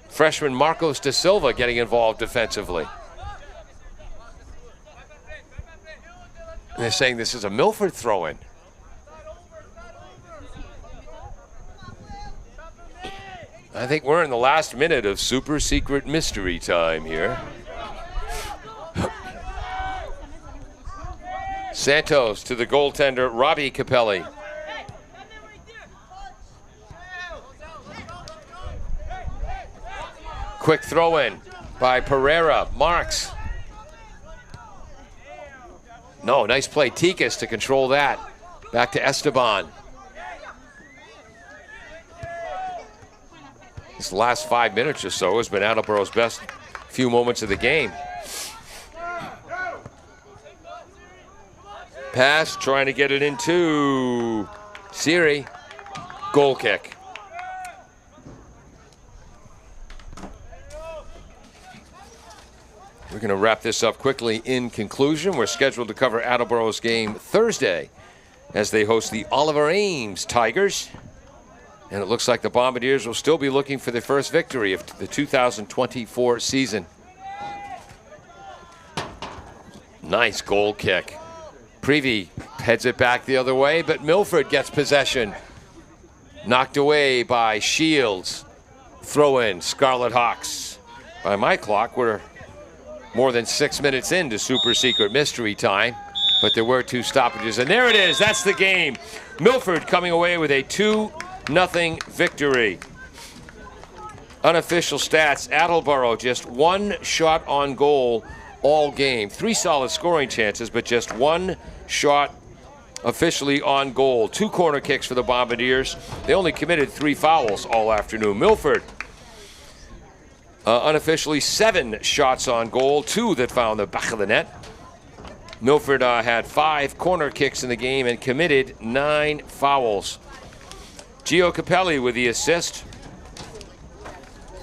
freshman Marcos da Silva getting involved defensively. And they're saying this is a Milford throw-in. I think we're in the last minute of super secret mystery time here. Santos to the goaltender, Robbie Capelli. Quick throw-in by Pereira. Marks. No, nice play. Tikas to control that. Back to Esteban. This last 5 minutes or so has been Attleboro's best few moments of the game. Pass, trying to get it into Siri. Goal kick. We're going to wrap this up quickly in conclusion. We're scheduled to cover Attleboro's game Thursday as they host the Oliver Ames Tigers. And it looks like the Bombardiers will still be looking for their first victory of the 2024 season. Nice goal kick. Prevey heads it back the other way, but Milford gets possession. Knocked away by Shields. Throw in, Scarlet Hawks. By my clock, we're more than 6 minutes into super secret mystery time, but there were 2 stoppages, and there it is. That's the game. Milford coming away with a 2-0 victory. Unofficial stats, Attleboro just 1 shot on goal all game. 3 solid scoring chances, but just 1 shot officially on goal. 2 corner kicks for the Bombardiers. They only committed 3 fouls all afternoon. Milford, unofficially 7 shots on goal, 2 that found the back of the net. Milford had 5 corner kicks in the game and committed 9 fouls. Gio Capelli with the assist.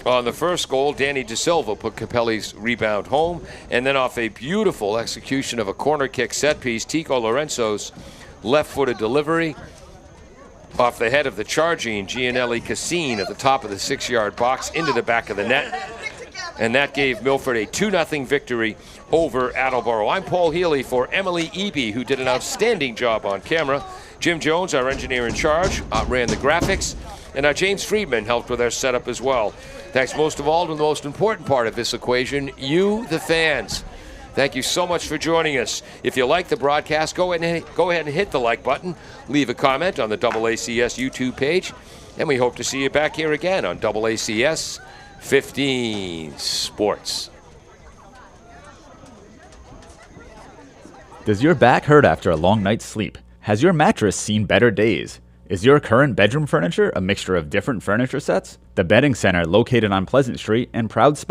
On the first goal, Danny Da Silva put Capelli's rebound home, and then off a beautiful execution of a corner kick set piece, Tico Lorenzo's left-footed delivery off the head of the charging Gianelli Cassine at the top of the 6-yard box into the back of the net. And that gave Milford a 2-0 victory over Attleboro. I'm Paul Healy for Emily Eby, who did an outstanding job on camera. Jim Jones, our engineer in charge, ran the graphics. And our James Friedman helped with our setup as well. Thanks most of all to the most important part of this equation, you, the fans. Thank you so much for joining us. If you like the broadcast, go ahead and hit the like button. Leave a comment on the AACS YouTube page. And we hope to see you back here again on AACS 15 Sports. Does your back hurt after a long night's sleep? Has your mattress seen better days? Is your current bedroom furniture a mixture of different furniture sets? The Bedding Center, located on Pleasant Street and proud sponsor